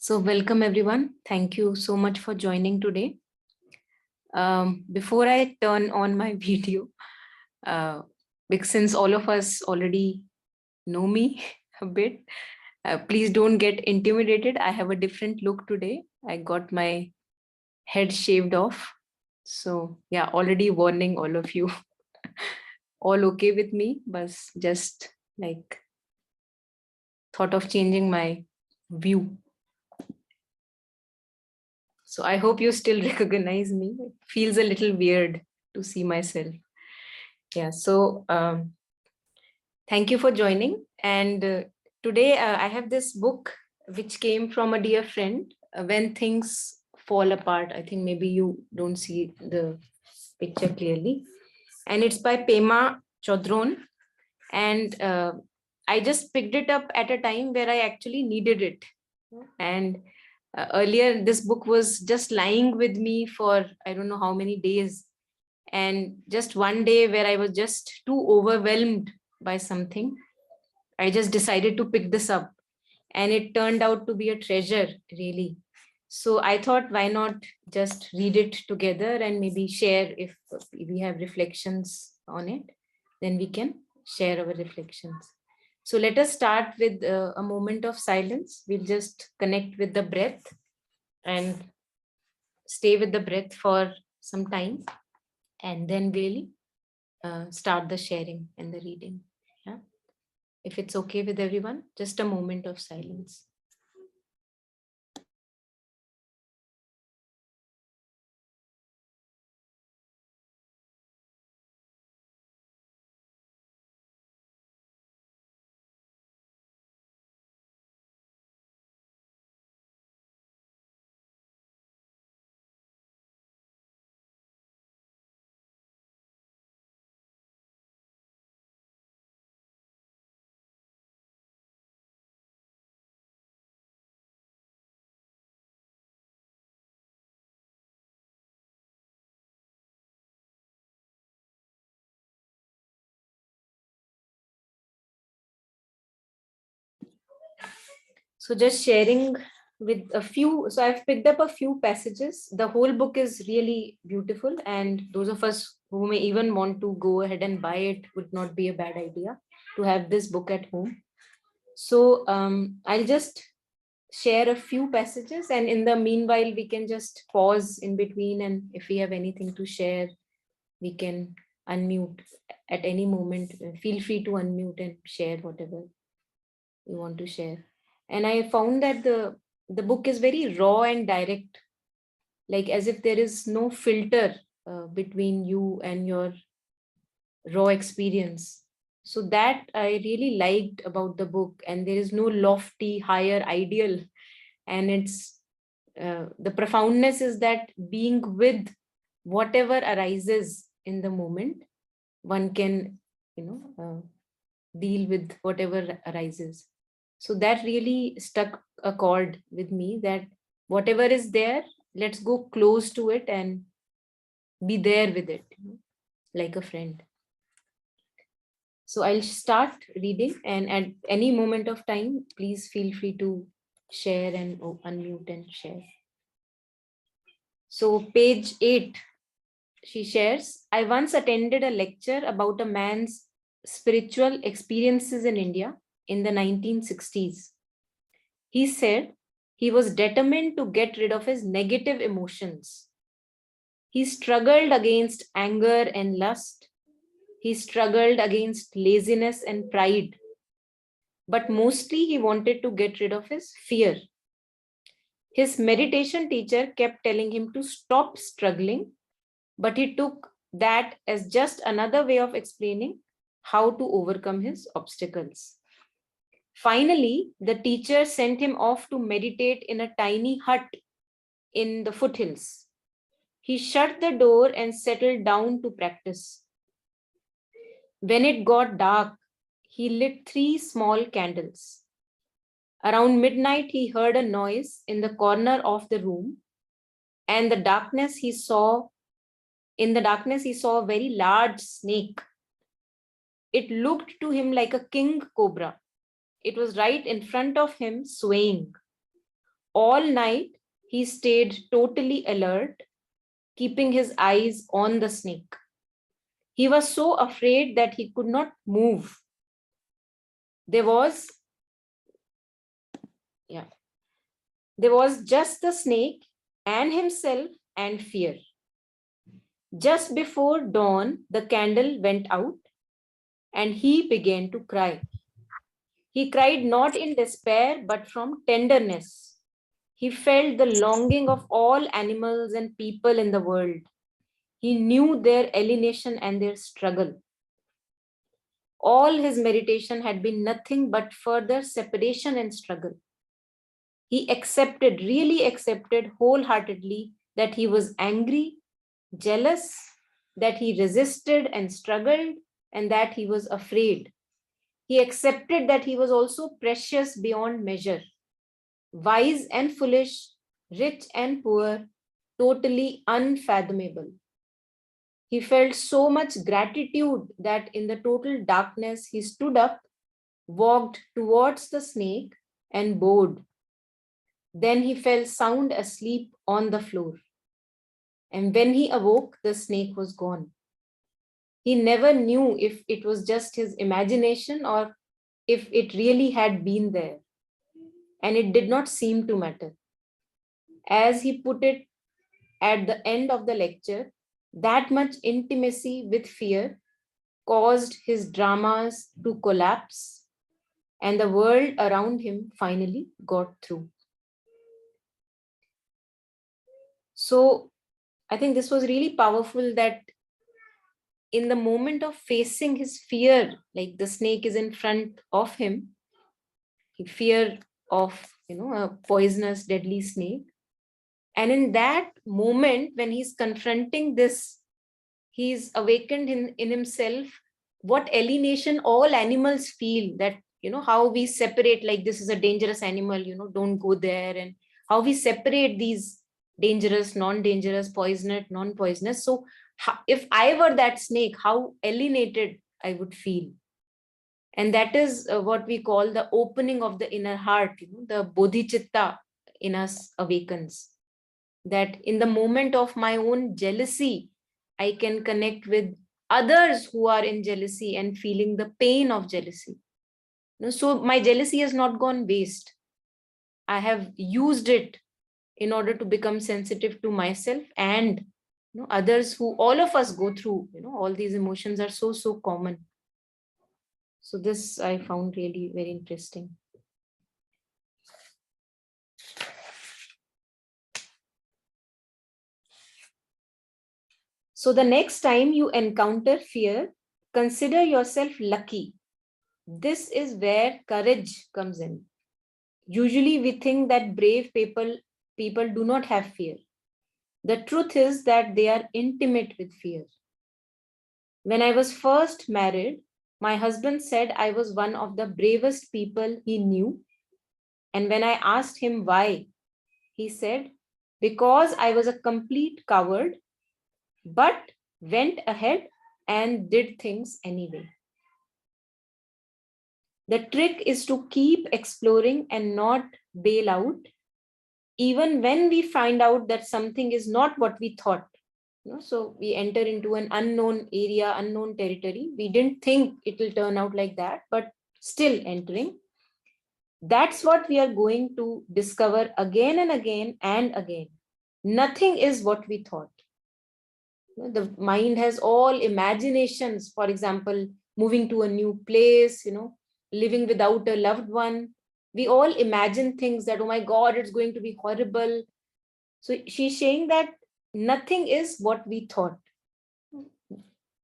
So welcome everyone. Thank you so much for joining today. Before I turn on my video, because since all of us already know me a bit, please don't get intimidated. I have a different look today. I got my head shaved off. So yeah, already warning all of you. All okay with me, but just like thought of changing my view. So I hope you still recognize me. It feels a little weird to see myself. Yeah, so thank you for joining. And today I have this book which came from a dear friend, When Things Fall Apart. I think maybe you don't see the picture clearly. And it's by Pema Chodron. And I just picked it up at a time where I actually needed it. And earlier, this book was just lying with me for I don't know how many days. And just one day where I was just too overwhelmed by something, I just decided to pick this up. And it turned out to be a treasure, really. So I thought, why not just read it together and maybe share if we have reflections on it, then we can share our reflections. So let us start with a moment of silence. We'll just connect with the breath and stay with the breath for some time, and then really start the sharing and the reading. Yeah. If it's okay with everyone, just a moment of silence. So just sharing with a few, so I've picked up a few passages. The whole book is really beautiful, and those of us who may even want to go ahead and buy it would not be a bad idea to have this book at home. So I'll just share a few passages, and in the meanwhile, we can just pause in between, and if we have anything to share, we can unmute at any moment. Feel free to unmute and share whatever you want to share. And I found that the book is very raw and direct, like as if there is no filter between you and your raw experience. So that I really liked about the book, and there is no lofty higher ideal, and it's the profoundness is that being with whatever arises in the moment, one can deal with whatever arises. So that really struck a chord with me, that whatever is there, let's go close to it and be there with it, like a friend. So I'll start reading, and at any moment of time, please feel free to share and unmute and share. So page 8, she shares, I once attended a lecture about a man's spiritual experiences in India in the 1960s. He said he was determined to get rid of his negative emotions. He struggled against anger and lust. He struggled against laziness and pride. But mostly he wanted to get rid of his fear. His meditation teacher kept telling him to stop struggling, but he took that as just another way of explaining how to overcome his obstacles. Finally, the teacher sent him off to meditate in a tiny hut in the foothills. He shut the door and settled down to practice. When it got dark, he lit 3 small candles. Around midnight, he heard a noise in the corner of the room, and in the darkness he saw a very large snake. It looked to him like a king cobra. It was right in front of him, swaying. All night, he stayed totally alert, keeping his eyes on the snake. He was so afraid that he could not move. There was just the snake and himself and fear. Just before dawn, the candle went out and he began to cry. He cried not in despair, but from tenderness. He felt the longing of all animals and people in the world. He knew their alienation and their struggle. All his meditation had been nothing but further separation and struggle. He accepted, really accepted wholeheartedly that he was angry, jealous, that he resisted and struggled, and that he was afraid. He accepted that he was also precious beyond measure, wise and foolish, rich and poor, totally unfathomable. He felt so much gratitude that in the total darkness, he stood up, walked towards the snake, and bowed. Then he fell sound asleep on the floor. And when he awoke, the snake was gone. He never knew if it was just his imagination or if it really had been there. And it did not seem to matter. As he put it at the end of the lecture, that much intimacy with fear caused his dramas to collapse, and the world around him finally got through. So I think this was really powerful, that in the moment of facing his fear, like the snake is in front of him, he fear of, a poisonous, deadly snake. And in that moment, when he's confronting this, he's awakened in himself what alienation all animals feel, that, how we separate, like this is a dangerous animal, don't go there, and how we separate these dangerous, non-dangerous, poisonous, non-poisonous. So if I were that snake, how alienated I would feel. And that is what we call the opening of the inner heart, the bodhicitta in us awakens. That in the moment of my own jealousy, I can connect with others who are in jealousy and feeling the pain of jealousy. So my jealousy has not gone waste. I have used it in order to become sensitive to myself and others, who all of us go through. All these emotions are so common. So this I found really very interesting. So the next time you encounter fear, consider yourself lucky. This is where courage comes in. Usually we think that brave people do not have fear. The truth is that they are intimate with fear. When I was first married, my husband said I was one of the bravest people he knew. And when I asked him why, he said, because I was a complete coward, but went ahead and did things anyway. The trick is to keep exploring and not bail out, even when we find out that something is not what we thought. So we enter into an unknown area, unknown territory. We didn't think it will turn out like that, but still entering. That's what we are going to discover again and again and again. Nothing is what we thought. The mind has all imaginations. For example, moving to a new place, living without a loved one. We all imagine things that, oh my God, it's going to be horrible. So she's saying that nothing is what we thought.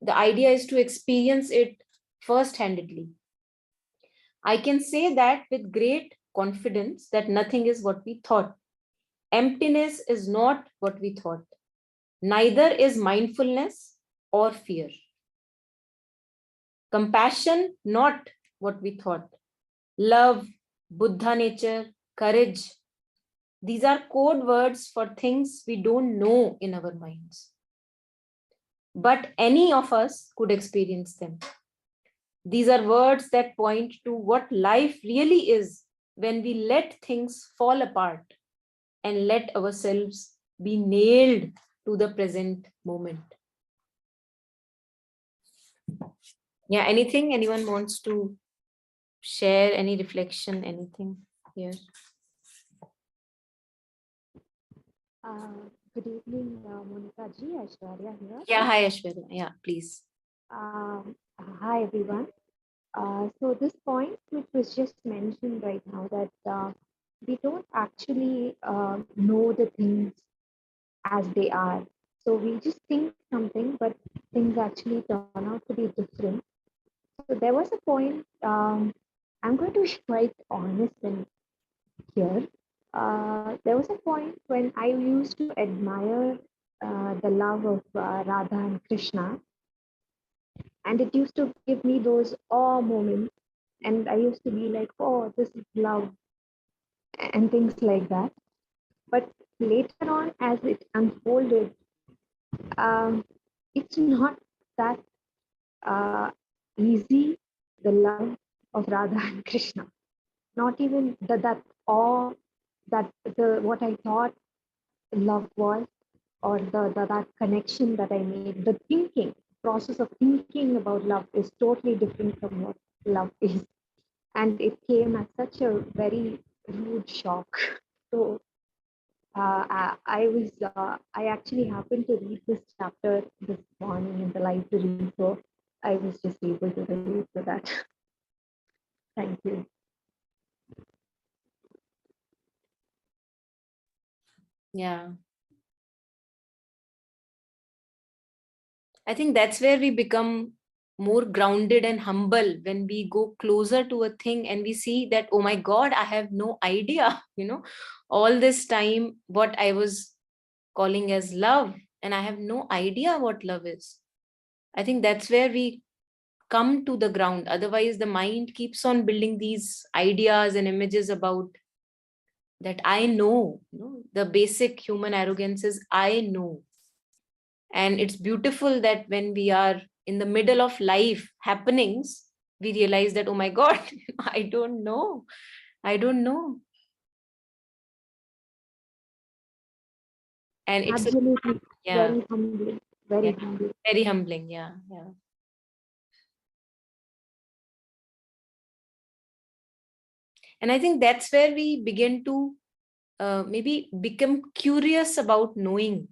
The idea is to experience it first-handedly. I can say that with great confidence that nothing is what we thought. Emptiness is not what we thought. Neither is mindfulness or fear. Compassion, not what we thought. Love, Buddha nature, courage. These are code words for things we don't know in our minds. But any of us could experience them. These are words that point to what life really is when we let things fall apart. and let ourselves be nailed to the present moment. Yeah, anything anyone wants to share, any reflection, anything here? Good evening, Monica ji, Aishwarya here. Yeah, hi Ashwarya. Yeah, please. Hi everyone. So this point which was just mentioned right now, that we don't actually know the things as they are. So we just think something, but things actually turn out to be different. So there was a point, I'm going to be quite honest in here. There was a point when I used to admire the love of Radha and Krishna, and it used to give me those awe moments. And I used to be like, oh, this is love, and things like that. But later on, as it unfolded, um, it's not that uh, easy, the love of Radha and Krishna. Not even that awe, that the what I thought love was, or the that connection that I made. The thinking process of thinking about love is totally different from what love is, and it came as such a very rude shock. So I actually happened to read this chapter this morning in the library, so I was just able to relate to that. Thank you. Yeah. I think that's where we become more grounded and humble, when we go closer to a thing and we see that, oh my God, I have no idea, all this time what I was calling as love, and I have no idea what love is. I think that's where we come to the ground. Otherwise, the mind keeps on building these ideas and images about that I know. The basic human arrogance is I know. And it's beautiful that when we are in the middle of life happenings, we realize that, oh my God, I don't know. I don't know. And it's Absolutely, yeah, very humbling, very yeah, humbling. very humbling. Yeah, yeah. And I think that's where we begin to maybe become curious about knowing.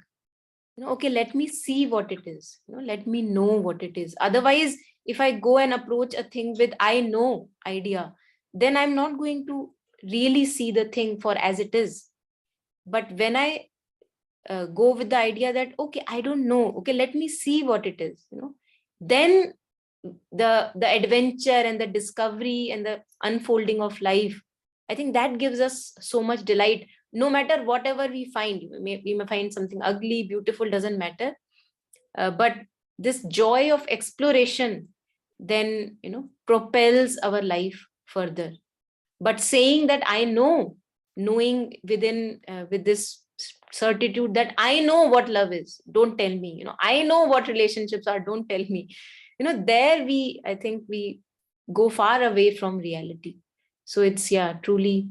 Okay, let me see what it is. Let me know what it is. Otherwise, if I go and approach a thing with I know idea, then I'm not going to really see the thing for as it is. But when I go with the idea that, okay, I don't know, okay, let me see what it is, then the adventure and the discovery and the unfolding of life, I think that gives us so much delight. No matter whatever we find, we may find something ugly, beautiful, doesn't matter. But this joy of exploration then propels our life further. But saying that I know, knowing within with this certitude that I know what love is, don't tell me, I know what relationships are, don't tell me, there we, I think we go far away from reality. So it's, yeah, truly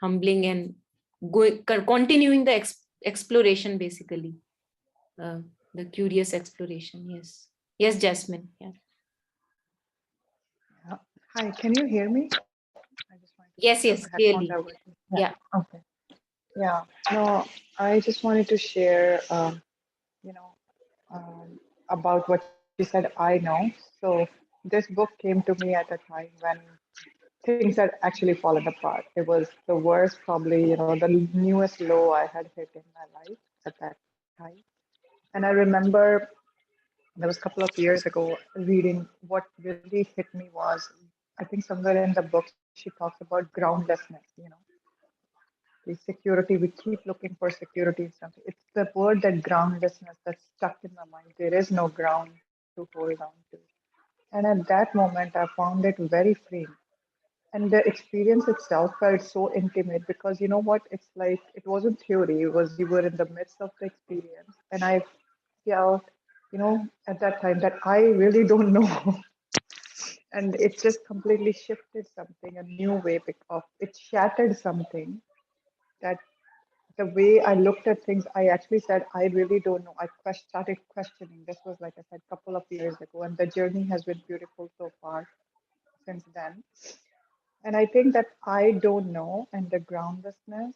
humbling and continuing the exploration, basically, uh, the curious exploration. Yes, yes, Jasmine. Yeah. Hi, can you hear me? I just wanted to make sure Yes, the yes, headphones are clearly. working. Yeah. Yeah. Okay. Yeah. No, I just wanted to share, you know, about what you said. I know. So this book came to me at a time when things had actually fallen apart. It was the worst, probably, the newest low I had hit in my life at that time. And I remember there was a couple of years ago reading, what really hit me was, I think somewhere in the book she talks about groundlessness, the security. We keep looking for security in something. It's the word, that groundlessness, that's stuck in my mind. There is no ground to hold on to. And at that moment I found it very freeing. And the experience itself felt so intimate, because you know what, it's like it wasn't theory, it was, you were in the midst of the experience. And I felt, at that time, that I really don't know. And it just completely shifted something, a new way of it, shattered something that the way I looked at things, I actually said, I really don't know. I started questioning. This was, like I said, a couple of years ago, and the journey has been beautiful so far since then. And I think that I don't know and the groundlessness,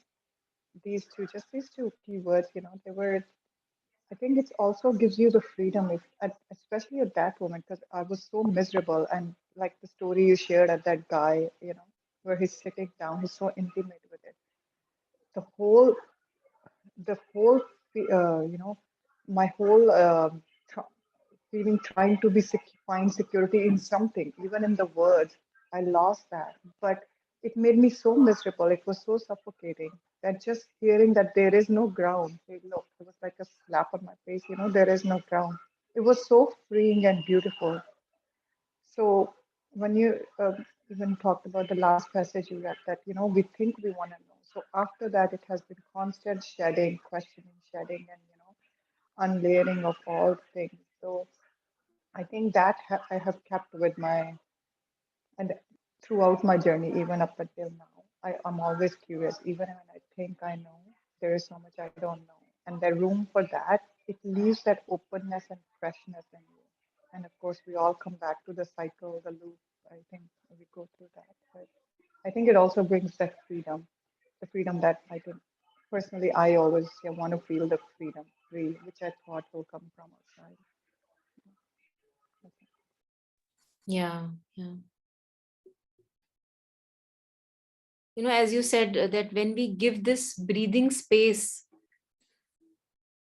these two keywords, they were, I think it also gives you the freedom, if, especially at that moment, because I was so miserable. And like the story you shared at that guy, where he's sitting down, he's so intimate with it. The whole, the whole, my whole feeling trying to find security in something, even in the words, I lost that. But it made me so miserable. It was so suffocating that just hearing that there is no ground, hey, look, it was like a slap on my face, there is no ground. It was so freeing and beautiful. So when you even talked about the last passage you read, that we think we want to know. So after that, it has been constant shedding, questioning, shedding, and unlayering of all things. So I think that I have kept with my, and throughout my journey, even up until now, I'm always curious. Even when I think I know, there is so much I don't know. And the room for that, it leaves that openness and freshness in you. And of course, we all come back to the cycle, the loop. I think we go through that. But I think it also brings that freedom, the freedom that I think personally I always want to feel the freedom, free, which I thought will come from outside. Yeah, yeah. As you said, that when we give this breathing space,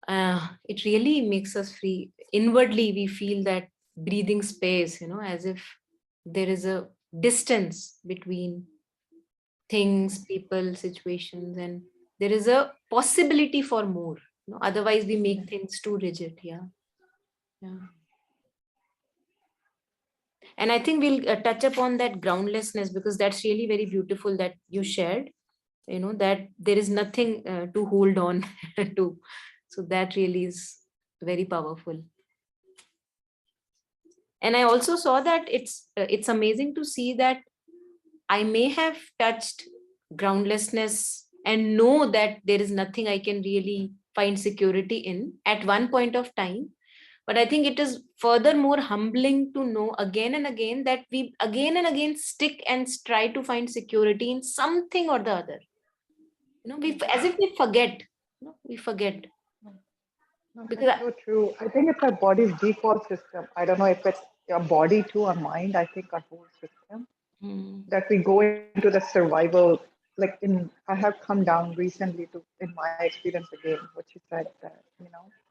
it really makes us free. Inwardly, we feel that breathing space, as if there is a distance between things, people, situations, and there is a possibility for more. Otherwise, we make things too rigid. Yeah, yeah. And I think we'll touch upon that groundlessness, because that's really very beautiful that you shared. That there is nothing to hold on to. So that really is very powerful. And I also saw that it's amazing to see that I may have touched groundlessness and know that there is nothing I can really find security in at one point of time. But I think it is furthermore humbling to know again and again that we again and again stick and try to find security in something or the other. We, as if we forget. We forget. No, Because that's so true. I think it's our body's default system. I don't know if it's our body too or mind. I think our whole system that we go into the survival. Like I have come down recently to in my experience again, what you said that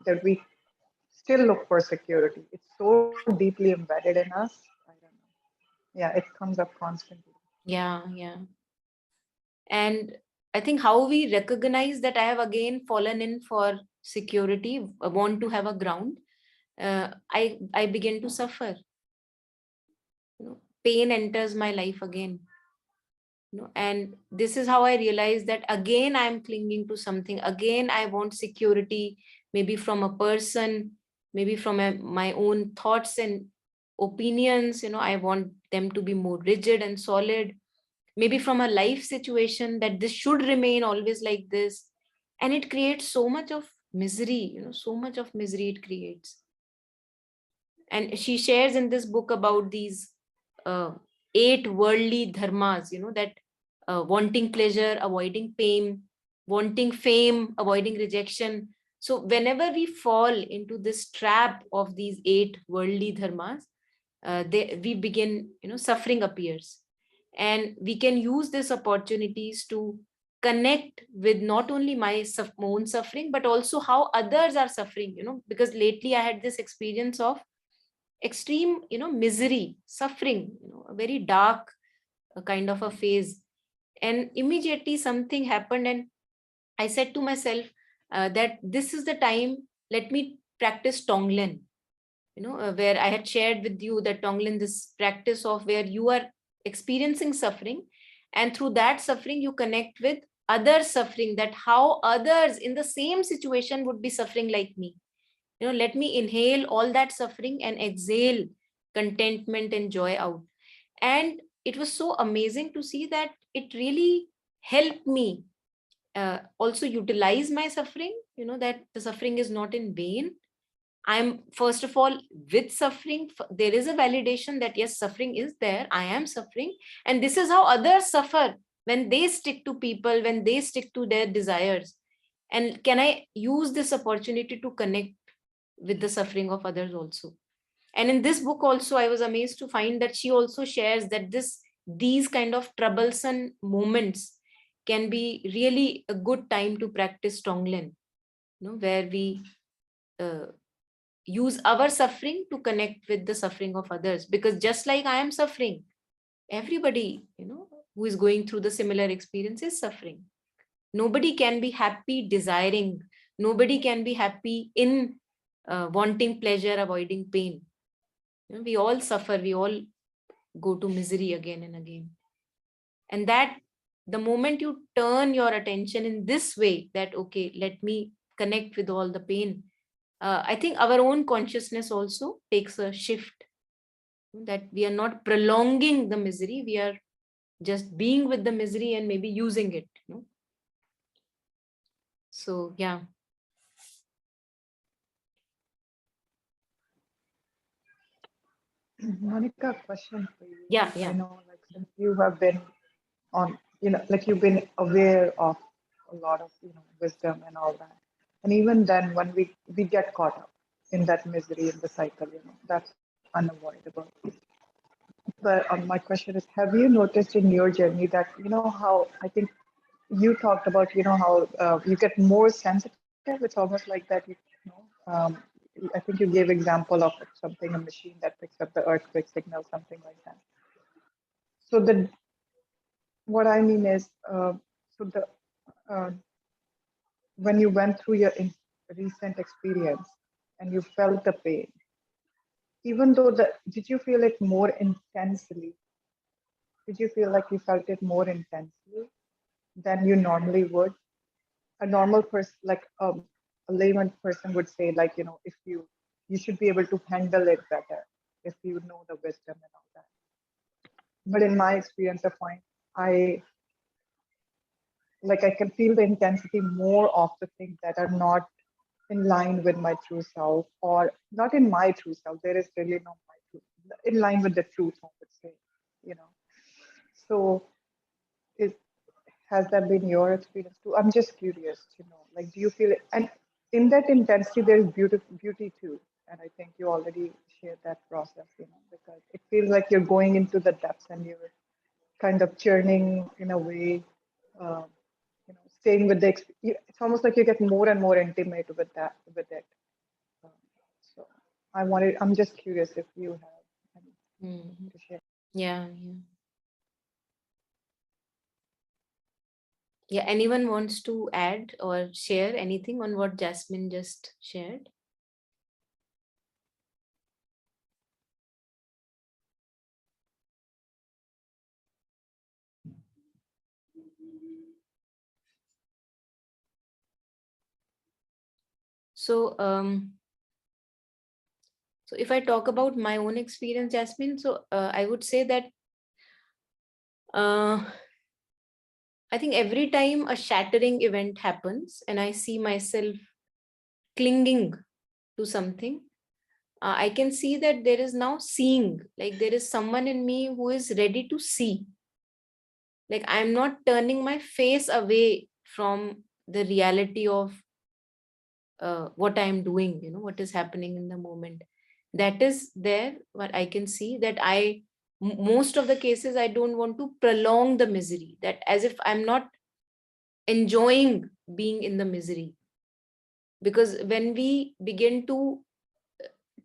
that we still look for security. It's so deeply embedded in us. I don't know. Yeah, it comes up constantly. yeah, yeah. And I think how we recognize that I have again fallen in for security, want to have a ground, I begin to suffer. Pain enters my life again. And this is how I realize that again I'm clinging to something. Again, I want security, maybe from a person, maybe from my own thoughts and opinions. I want them to be more rigid and solid, maybe from a life situation, that this should remain always like this. And it creates so much of misery, so much of misery it creates. And she shares in this book about these uh, 8 worldly dharmas, that wanting pleasure, avoiding pain, wanting fame, avoiding rejection. So whenever we fall into this trap of these 8 worldly dharmas, we begin, suffering appears. And we can use these opportunities to connect with not only my own suffering, but also how others are suffering, because lately I had this experience of extreme, misery, suffering, a very dark kind of a phase. And immediately something happened, and I said to myself that this is the time, let me practice Tonglen, where I had shared with you that Tonglen, this practice of where you are experiencing suffering, and through that suffering, you connect with other suffering, that how others in the same situation would be suffering like me. Let me inhale all that suffering and exhale contentment and joy out. And it was so amazing to see that it really helped me also utilize my suffering, that the suffering is not in vain. I'm first of all with suffering. There is a validation that yes, suffering is there. I am suffering. And this is how others suffer when they stick to people, when they stick to their desires. And can I use this opportunity to connect with the suffering of others also? And in this book also, I was amazed to find that she also shares that these kind of troublesome moments can be really a good time to practice Tonglen, where we uh, use our suffering to connect with the suffering of others. Because just like I am suffering, everybody, who is going through the similar experience is suffering. Nobody can be happy desiring. Nobody can be happy in wanting pleasure, avoiding pain. We all suffer. We all go to misery again and again. And that the moment you turn your attention in this way, that, okay, let me connect with all the pain, I think our own consciousness also takes a shift, that we are not prolonging the misery, we are just being with the misery and maybe using it. So, yeah. Monica, question for you. Yeah, I yeah. know, like, since you have been on, like you've been aware of a lot of, wisdom and all that. And even then, when we get caught up in that misery, in the cycle, that's unavoidable. But my question is, have you noticed in your journey that, how I think you talked about, how you get more sensitive? It's almost like that, I think you gave example of something, a machine that picks up the earthquake signal, something like that. So what I mean is, so uh, when you went through your recent experience and you felt the pain, even though did you feel it more intensely? Did you feel like you felt it more intensely than you normally would? A normal person, like a layman person would say, like, if you should be able to handle it better if you know the wisdom and all that. But in my experience, I find I I can feel the intensity more of the things that are not in line with my true self, or not in my true self. There is really no my truth in line with the truth, I would say, you know. So is has that been your experience too? I'm just curious, like, do you feel it? And in that intensity, there is beauty too. And I think you already shared that process, because it feels like you're going into the depths and you're kind of churning in a way, um, staying with it's almost like you get more and more intimate with it. Um, so I'm just curious if you have anything to share. Yeah, yeah. Yeah, anyone wants to add or share anything on what Jasmine just shared? So, so if I talk about my own experience, Jasmine, so I would say that I think every time a shattering event happens and I see myself clinging to something, I can see that there is now seeing, like there is someone in me who is ready to see. Like I'm not turning my face away from the reality of what I'm doing, what is happening in the moment. That is there, what I can see, that most of the cases, I don't want to prolong the misery, that as if I'm not enjoying being in the misery. Because when we begin to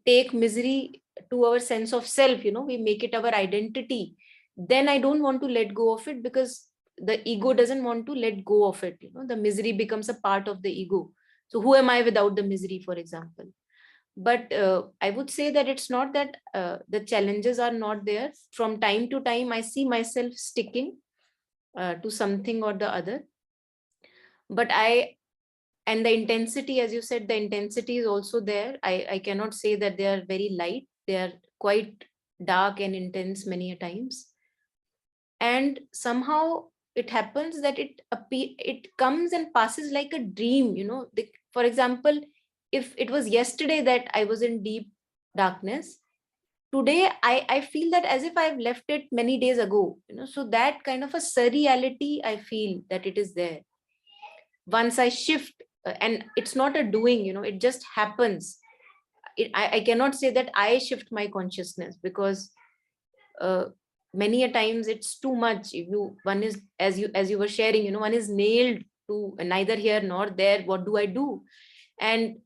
take misery to our sense of self, we make it our identity, then I don't want to let go of it, because the ego doesn't want to let go of it. The misery becomes a part of the ego. So who am I without the misery, for example? But I would say that it's not that the challenges are not there. From time to time, I see myself sticking to something or the other. But and the intensity, as you said, the intensity is also there. I cannot say that they are very light. They are quite dark and intense many a times. And somehow it happens that it comes and passes like a dream, for example, if it was yesterday that I was in deep darkness, today I feel that as if I've left it many days ago, so that kind of a surreality I feel that it is there once I shift. And it's not a doing, it just happens. I cannot say that I shift my consciousness, because uh, many a times it's too much. If you one is, as you were sharing, one is nailed to neither here nor there. What do I do? And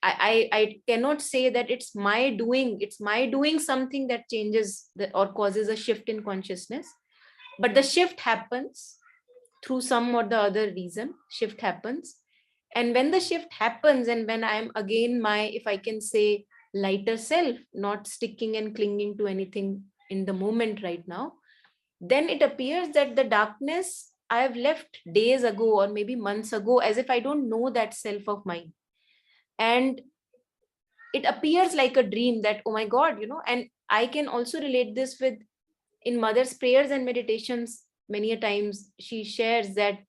I cannot say that it's my doing something that changes or causes a shift in consciousness, but the shift happens through some or the other reason. Shift happens, and when the shift happens, and when I'm again my, if I can say, lighter self, not sticking and clinging to anything in the moment right now, then it appears that the darkness I have left days ago or maybe months ago, as if I don't know that self of mine. And it appears like a dream that, oh my god, and I can also relate this with, in mother's prayers and meditations, many a times she shares that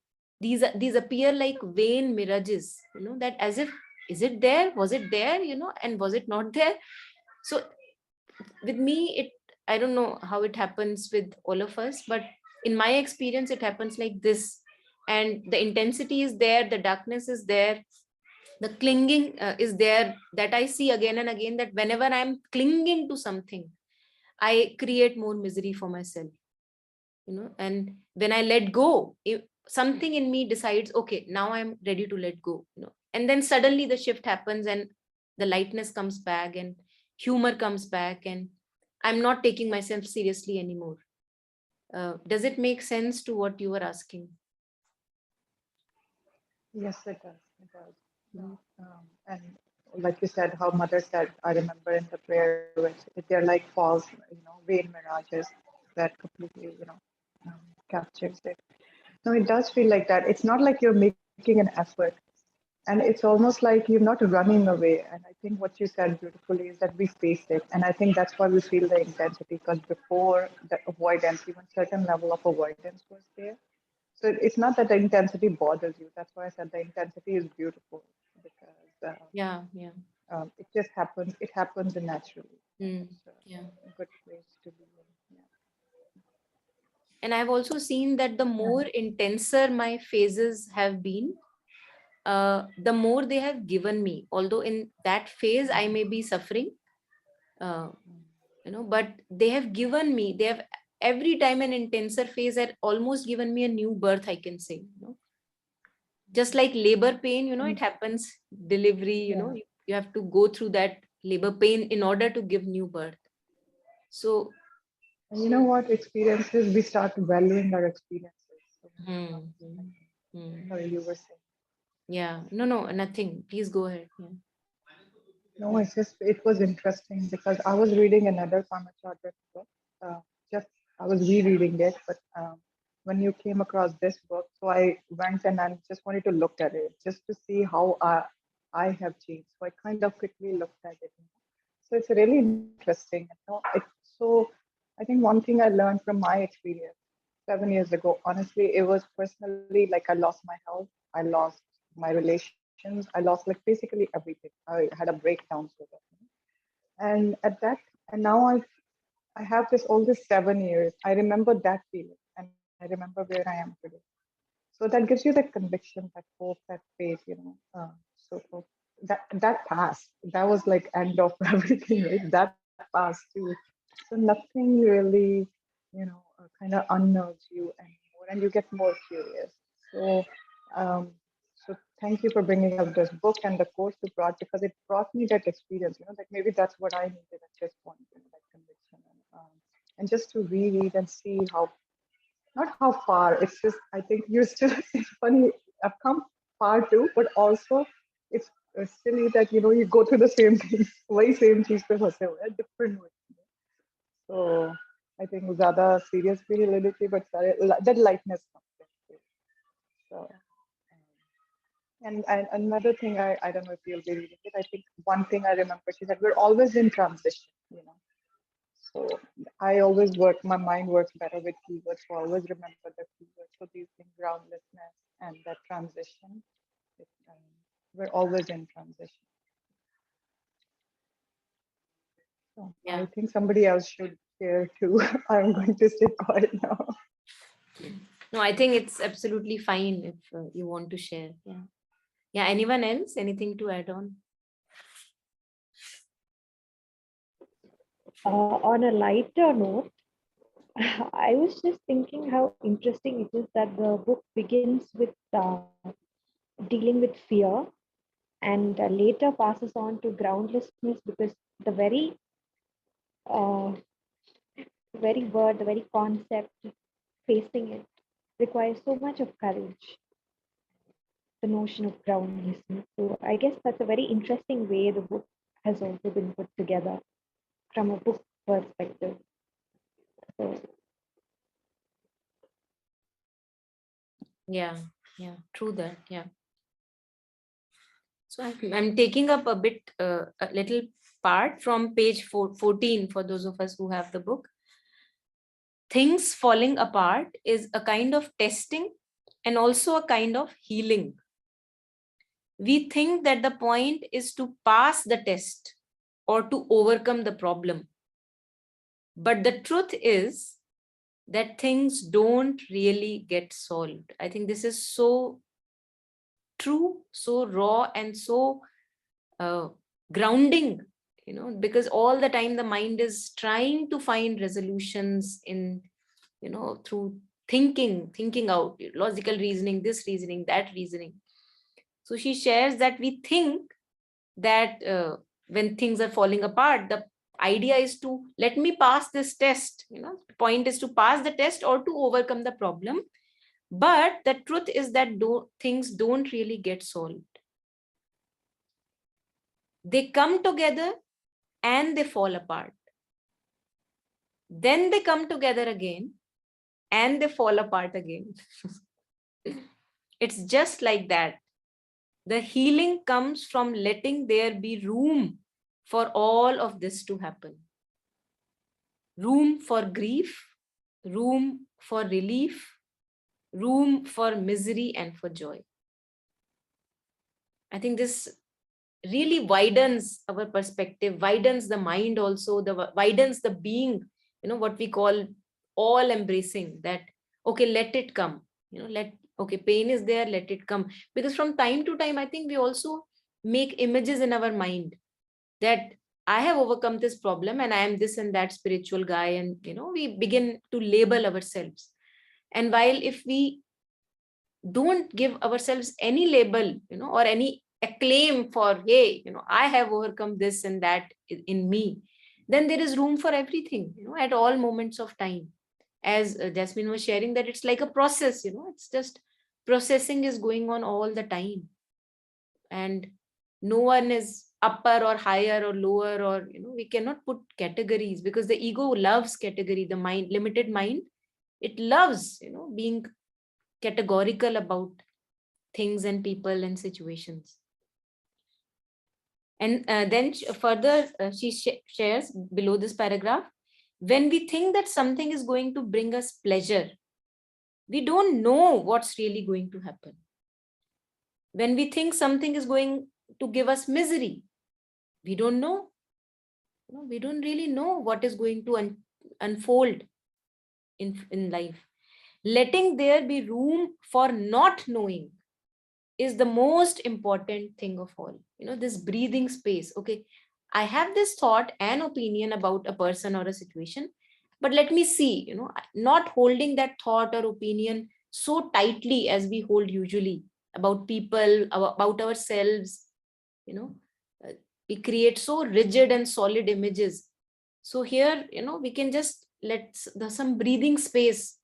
these appear like vain mirages, that as if, is it there, was it there, and was it not there? So with me, it, I don't know how it happens with all of us, but in my experience it happens like this. And the intensity is there, the darkness is there, the clinging is there, that I see again and again, that whenever I'm clinging to something, I create more misery for myself, and when I let go, if something in me decides, okay, now I'm ready to let go, and then suddenly the shift happens, and the lightness comes back, and humor comes back, and I'm not taking myself seriously anymore. Does it make sense to what you were asking? Yes, it does. It does. Mm. And like you said, how mother said, I remember in the prayer, which they're like false, vain mirages that completely, captures it. No, it does feel like that. It's not like you're making an effort. And it's almost like you're not running away. And I think what you said beautifully is that we face it. And I think that's why we feel the intensity, because before the avoidance, even certain level of avoidance was there. So it's not that the intensity bothers you. That's why I said the intensity is beautiful, because Yeah, yeah. it just happens. It happens naturally, and Mm, it's yeah. a good place to be in. And I've also seen that the Yeah. more intenser my phases have been, the more they have given me. Although in that phase I may be suffering, uh, but they have given me, they have, every time an intenser phase had almost given me a new birth, I can say. Just like labor pain, And it happens, delivery, yeah. you have to go through that labor pain in order to give new birth. So And you know what? Experiences, we start valuing our experiences so much hmm, more. hmm, hmm. Sorry, you were saying. Yeah, no, nothing, please go ahead. Yeah. No, it's just, it was interesting because I was reading another Pema Chodron book. Uh, just, I was rereading it, but when you came across this book, so I went and I just wanted to look at it just to see how I have changed. So I kind of quickly looked at it. So it's really interesting. It's so, I think one thing I learned from my experience 7 years ago, honestly, it was personally like I lost my health, I lost my relations, I lost like basically everything. I had a breakdown sort of. And at that, and now I have this all this 7 years. I remember that feeling, and I remember where I am today. So that gives you that conviction, that hope, that faith. That passed. That was like end of everything, right? That passed too. So nothing really, kind of unnerves you anymore, and you get more curious. So, um, so thank you for bringing up this book and the course you brought, because it brought me that experience. Like maybe that's what I needed at this point, that conviction, and just to reread and see how, not how far. It's just I think you're still. It's funny. I've come far too, but also it's silly that you go through the same thing, very same चीज पे फंसे हुए हैं, different way. So I think ज़्यादा serious भी नहीं लेनी चाहिए, but that lightness comes in. So and another thing, I don't know if you'll be reading it. I think one thing I remember, she said we're always in transition. So I always work, my mind works better with keywords, so I always remember the keywords. So these things, groundlessness and that transition, it, we're always in transition. So I Yeah. think somebody else should share too. I'm going to stay quiet now. No, I think it's absolutely fine if you want to share. Yeah. Yeah. Anyone else? Anything to add on? On a lighter note, I was just thinking how interesting it is that the book begins with dealing with fear and later passes on to groundlessness, because the uh, very word, the very concept facing it requires so much of courage, the notion of groundlessness. So I guess that's a very interesting way the book has also been put together from a book perspective. So Yeah. Yeah. True that. Yeah. So I'm taking up a little part from page 14 for those of us who have the book. Things falling apart is a kind of testing and also a kind of healing. We think that the point is to pass the test or to overcome the problem. But the truth is that things don't really get solved. I think this is so true, so raw, and so grounding, because all the time the mind is trying to find resolutions in, through thinking out, logical reasoning, this reasoning, that reasoning. So she shares that we think that when things are falling apart, the idea is to let me pass this test, the point is to pass the test or to overcome the problem. But the truth is that things don't really get solved. They come together and they fall apart. Then they come together again and they fall apart again. It's just like that. The healing comes from letting there be room for all of this to happen. Room for grief, room for relief, room for misery and for joy. I think this really widens our perspective, widens the mind also, widens the being, what we call all embracing, that, okay, let it come, okay, pain is there, let it come. Because from time to time, I think we also make images in our mind that I have overcome this problem and I am this and that spiritual guy. And, we begin to label ourselves. And while if we don't give ourselves any label, or any acclaim for, hey, I have overcome this and that in me, then there is room for everything, at all moments of time. As Jasmine was sharing, that it's like a process, it's just processing is going on all the time. And no one is upper or higher or lower, or, we cannot put categories, because the ego loves category. The mind, limited mind, it loves, being categorical about things and people and situations. And then further, she shares below this paragraph, when we think that something is going to bring us pleasure, we don't know what's really going to happen. When we think something is going to give us misery, we don't know. We don't really know what is going to unfold in life. Letting there be room for not knowing is the most important thing of all. This breathing space. Okay, I have this thought and opinion about a person or a situation, but let me see, not holding that thought or opinion so tightly as we hold usually about people, about ourselves. you know uh, we create so rigid and solid images. So here, we can just let some breathing space,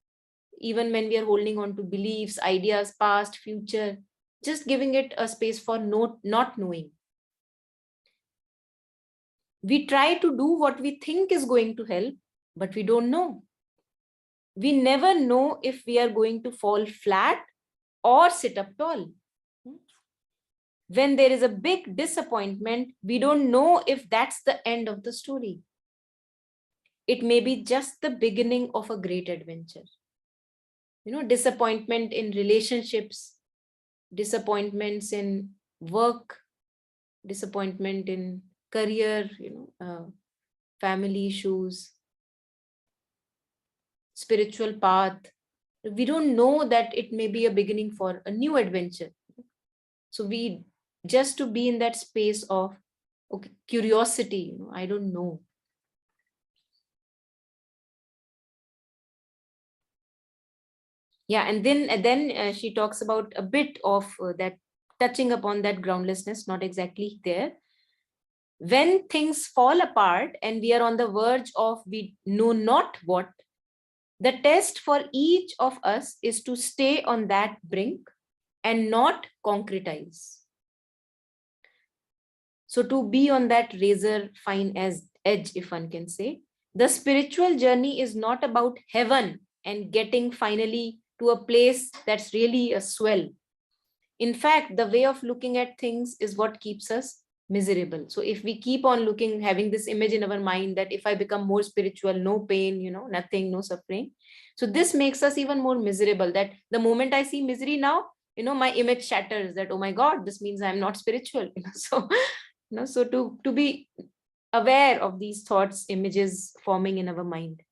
even when we are holding on to beliefs, ideas, past, future, just giving it a space for not knowing. We try to do what we think is going to help, but we don't know. We never know if we are going to fall flat or sit up tall. When there is a big disappointment, we don't know if that's the end of the story. it may be just the beginning of a great adventure. Disappointment in relationships, disappointments in work, disappointment in career, family issues, spiritual path. We don't know that it may be a beginning for a new adventure. So we just to be in that space of curiosity, I don't know. Yeah, and then she talks about a bit of that, touching upon that groundlessness, not exactly there. When things fall apart and we are on the verge of we know not what, the test for each of us is to stay on that brink and not concretize. So to be on that razor fine as edge, if one can say, the spiritual journey is not about heaven and getting finally to a place that's really a swell. In fact, the way of looking at things is what keeps us miserable. So if we keep on looking, having this image in our mind that if I become more spiritual, no pain, nothing, no suffering. So this makes us even more miserable, that the moment I see misery now, my image shatters, that, oh my God, this means I'm not spiritual. So to be aware of these thoughts, images forming in our mind,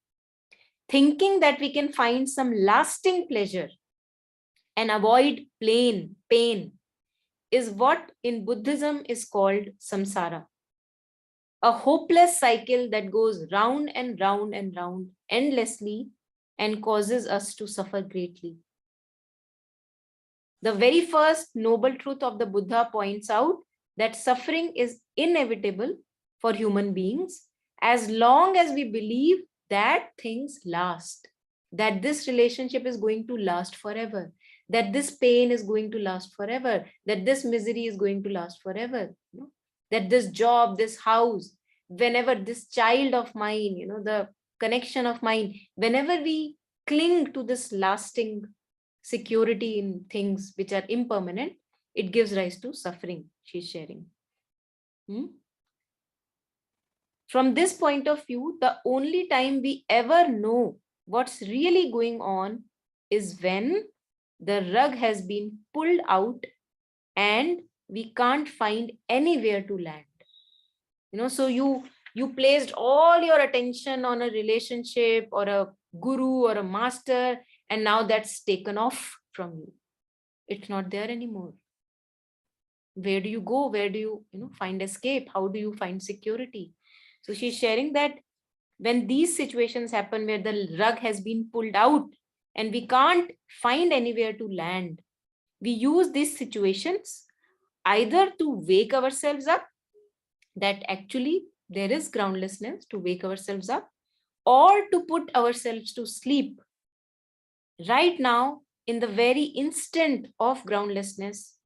thinking that we can find some lasting pleasure and avoid plain pain is what in Buddhism is called samsara, a hopeless cycle that goes round and round and round endlessly and causes us to suffer greatly. The very first noble truth of the Buddha points out that suffering is inevitable for human beings as long as we believe that things last, that this relationship is going to last forever, that this pain is going to last forever, that this misery is going to last forever, that this job, this house, whenever this child of mine, the connection of mine, whenever we cling to this lasting security in things which are impermanent, it gives rise to suffering, she's sharing. From this point of view, the only time we ever know what's really going on is when the rug has been pulled out and we can't find anywhere to land. So you placed all your attention on a relationship or a guru or a master, and now that's taken off from you. It's not there anymore. Where do you go? Where do you, find escape? How do you find security? So she's sharing that when these situations happen where the rug has been pulled out and we can't find anywhere to land, we use these situations either to wake ourselves up, that actually there is groundlessness, to wake ourselves up, or to put ourselves to sleep. Right now, in the very instant of groundlessness,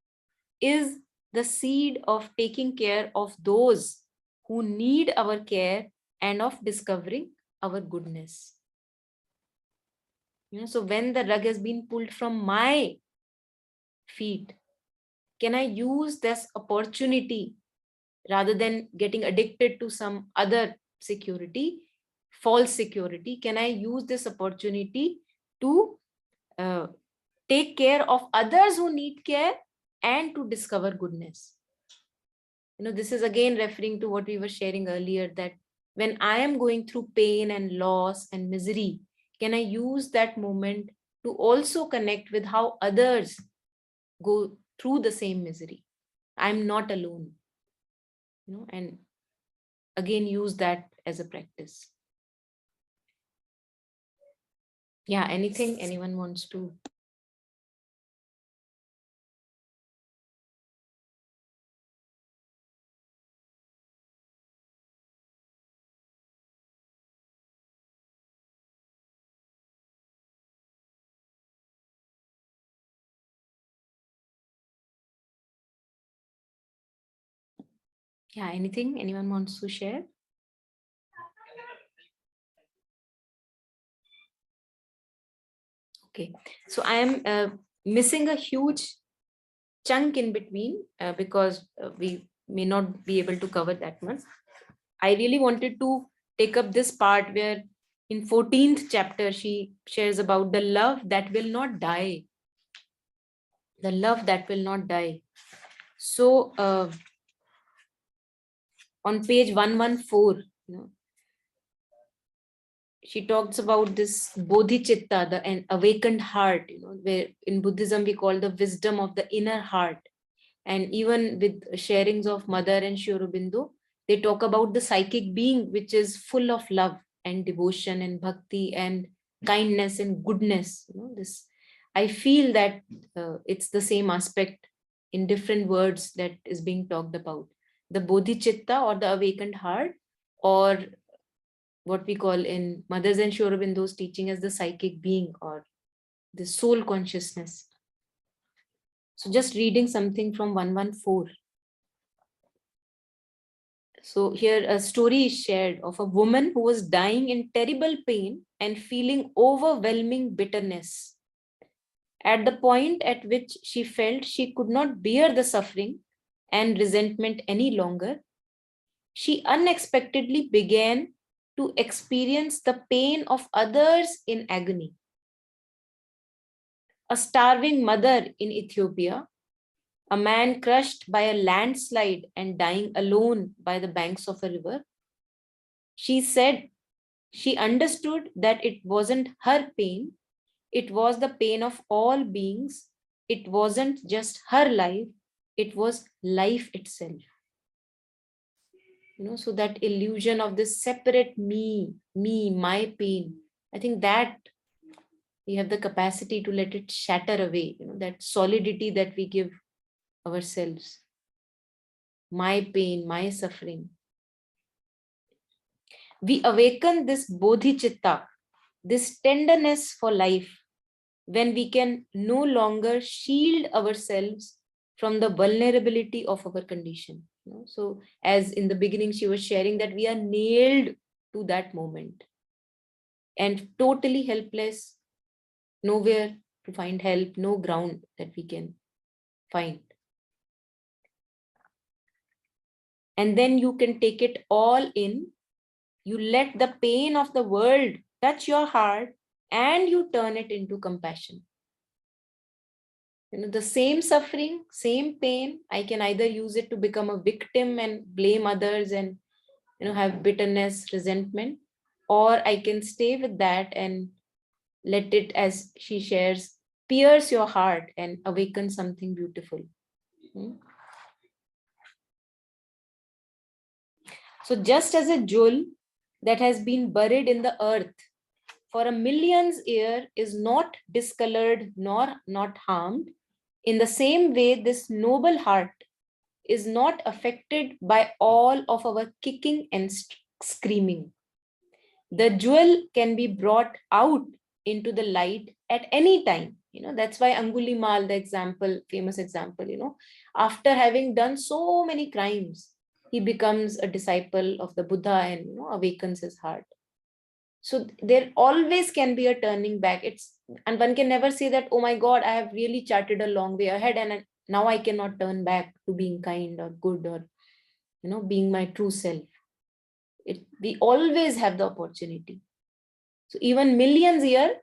is the seed of taking care of those who need our care and of discovering our goodness. So when the rug has been pulled from my feet, can I use this opportunity rather than getting addicted to some other security, false security? Can I use this opportunity to take care of others who need care and to discover goodness? This is again referring to what we were sharing earlier, that when I am going through pain and loss and misery, can I use that moment to also connect with how others go through the same misery? I'm not alone, and again use that as a practice. Yeah, anything anyone wants to? Yeah, anything anyone wants to share? Okay, so I am missing a huge chunk in between because we may not be able to cover that much. I really wanted to take up this part where in 14th chapter, she shares about the love that will not die. The love that will not die. So on page 114, she talks about this bodhicitta, an awakened heart, where in Buddhism we call the wisdom of the inner heart. And even with sharings of Mother and Sri Aurobindo, they talk about the psychic being, which is full of love and devotion and bhakti and kindness and goodness. This, I feel that it's the same aspect in different words that is being talked about. The bodhicitta, or the awakened heart, or what we call in Mother's and Sri Aurobindo's teaching as the psychic being, or the soul consciousness. So just reading something from 114. So here a story is shared of a woman who was dying in terrible pain and feeling overwhelming bitterness. At the point at which she felt she could not bear the suffering and resentment any longer, she unexpectedly began to experience the pain of others in agony. A starving mother in Ethiopia, a man crushed by a landslide and dying alone by the banks of a river. She said she understood that it wasn't her pain, it was the pain of all beings. It wasn't just her life, it was life itself. So that illusion of this separate me, my pain, I think that we have the capacity to let it shatter away, that solidity that we give ourselves. My pain, my suffering. We awaken this bodhicitta, this tenderness for life, when we can no longer shield ourselves from the vulnerability of our condition. So as in the beginning, she was sharing that we are nailed to that moment and totally helpless, nowhere to find help, no ground that we can find. And then you can take it all in. You let the pain of the world touch your heart and you turn it into compassion. The same suffering, same pain, I can either use it to become a victim and blame others and have bitterness, resentment, or I can stay with that and let it, as she shares, pierce your heart and awaken something beautiful. So just as a jewel that has been buried in the earth for a million's year is not discolored nor not harmed, in the same way, this noble heart is not affected by all of our kicking and screaming. The jewel can be brought out into the light at any time. That's why Angulimal, the example, famous example, after having done so many crimes, he becomes a disciple of the Buddha and awakens his heart. So there always can be a turning back. And one can never say that, oh my God, I have really charted a long way ahead and now I cannot turn back to being kind or good or being my true self. We always have the opportunity. So even millions year,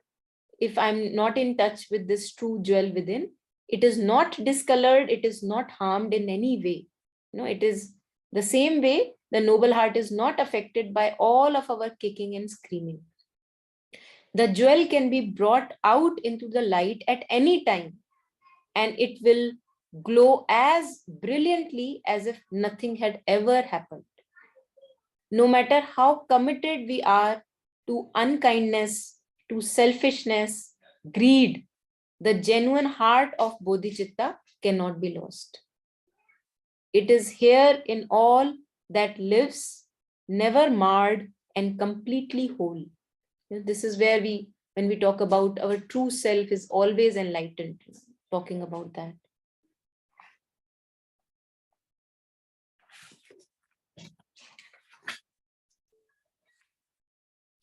if I'm not in touch with this true jewel within, it is not discolored, it is not harmed in any way. It is the same way the noble heart is not affected by all of our kicking and screaming. The jewel can be brought out into the light at any time, and it will glow as brilliantly as if nothing had ever happened. No matter how committed we are to unkindness, to selfishness, greed, the genuine heart of bodhicitta cannot be lost. It is here in all that lives, never marred and completely whole. This is where when we talk about our true self is always enlightened, talking about that.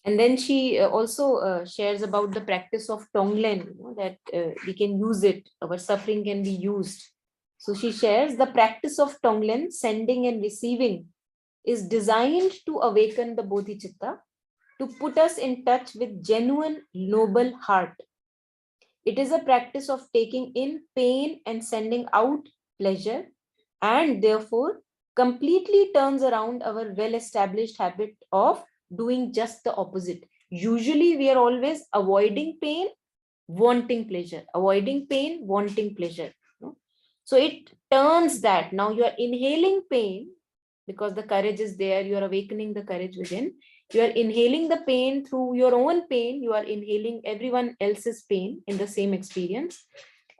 And then she also shares about the practice of Tonglen, that we can use it, our suffering can be used. So she shares the practice of Tonglen, sending and receiving, is designed to awaken the bodhicitta, to put us in touch with genuine noble heart. It is a practice of taking in pain and sending out pleasure, and therefore completely turns around our well-established habit of doing just the opposite. Usually we are always avoiding pain, wanting pleasure, avoiding pain, wanting pleasure. So it turns that now you are inhaling pain because the courage is there, you are awakening the courage within. You are inhaling the pain through your own pain, you are inhaling everyone else's pain in the same experience,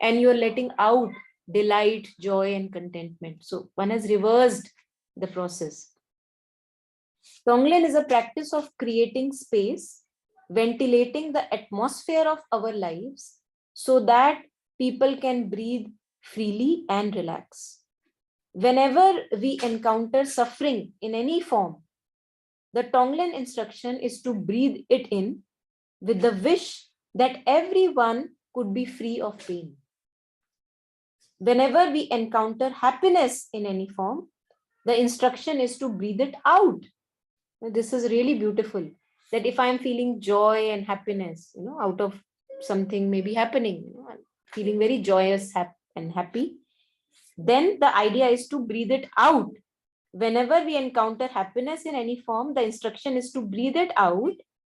and you are letting out delight, joy, and contentment. So one has reversed the process. Tonglen is a practice of creating space, ventilating the atmosphere of our lives so that people can breathe freely and relax. Whenever we encounter suffering in any form, the Tonglen instruction is to breathe it in with the wish that everyone could be free of pain. Whenever we encounter happiness in any form, the instruction is to breathe it out. This is really beautiful, that if I'm feeling joy and happiness, out of something maybe happening, I'm feeling very joyous and happy, then the idea is to breathe it out. Whenever we encounter happiness in any form, the instruction is to breathe it out,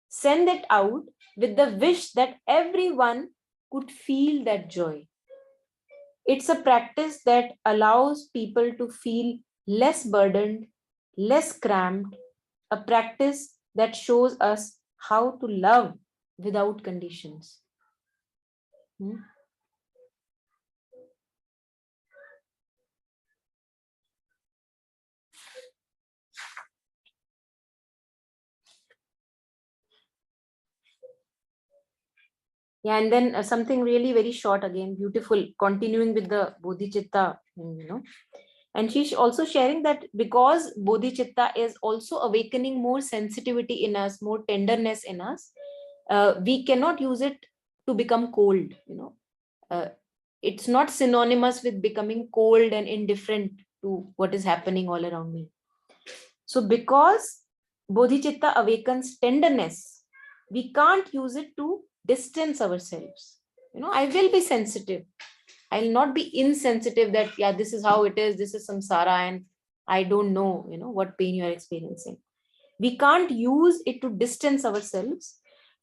send it out with the wish that everyone could feel that joy. It's a practice that allows people to feel less burdened, less cramped, a practice that shows us how to love without conditions. Yeah, and then something really very short again, beautiful, continuing with the bodhicitta, And she's also sharing that because bodhicitta is also awakening more sensitivity in us, more tenderness in us, we cannot use it to become cold. It's not synonymous with becoming cold and indifferent to what is happening all around me. So because bodhicitta awakens tenderness, we can't use it to distance ourselves. I will be sensitive. I'll not be insensitive that, yeah, this is how it is. This is samsara and I don't know, what pain you are experiencing. We can't use it to distance ourselves.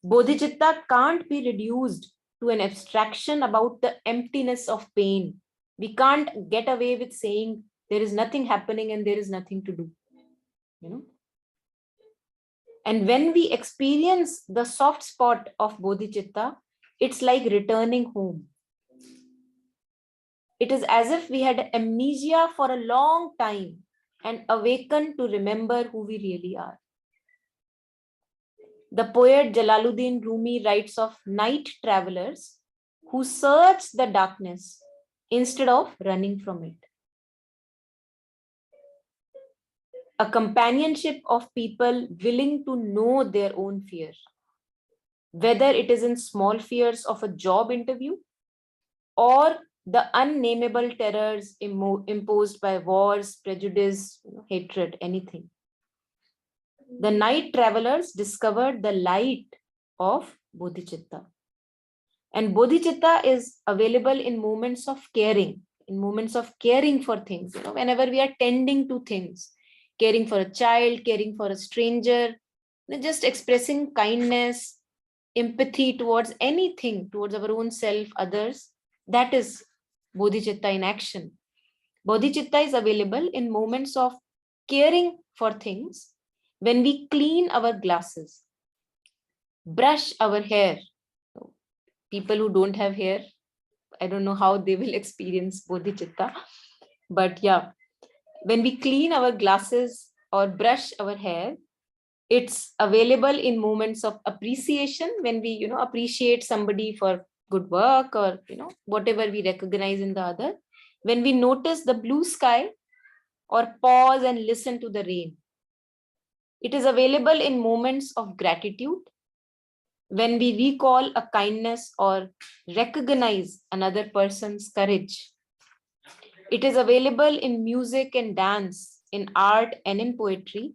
Bodhicitta can't be reduced to an abstraction about the emptiness of pain. We can't get away with saying there is nothing happening and there is nothing to do. And when we experience the soft spot of bodhicitta, it's like returning home. It is as if we had amnesia for a long time and awakened to remember who we really are. The poet Jalaluddin Rumi writes of night travelers who search the darkness instead of running from it. A companionship of people willing to know their own fear, whether it is in small fears of a job interview or the unnameable terrors imposed by wars, prejudice, hatred, anything. The night travelers discovered the light of bodhicitta. And bodhicitta is available in moments of caring, for things, whenever we are tending to things, caring for a child, caring for a stranger, just expressing kindness, empathy towards anything, towards our own self, others. That is bodhicitta in action. Bodhicitta is available in moments of caring for things, when we clean our glasses, brush our hair. People who don't have hair, I don't know how they will experience bodhicitta, but yeah, when we clean our glasses or brush our hair, it's available in moments of appreciation, when we appreciate somebody for good work, or whatever we recognize in the other, when we notice the blue sky or pause and listen to the rain. It is available in moments of gratitude, when we recall a kindness or recognize another person's courage. It is available in music and dance, in art and in poetry,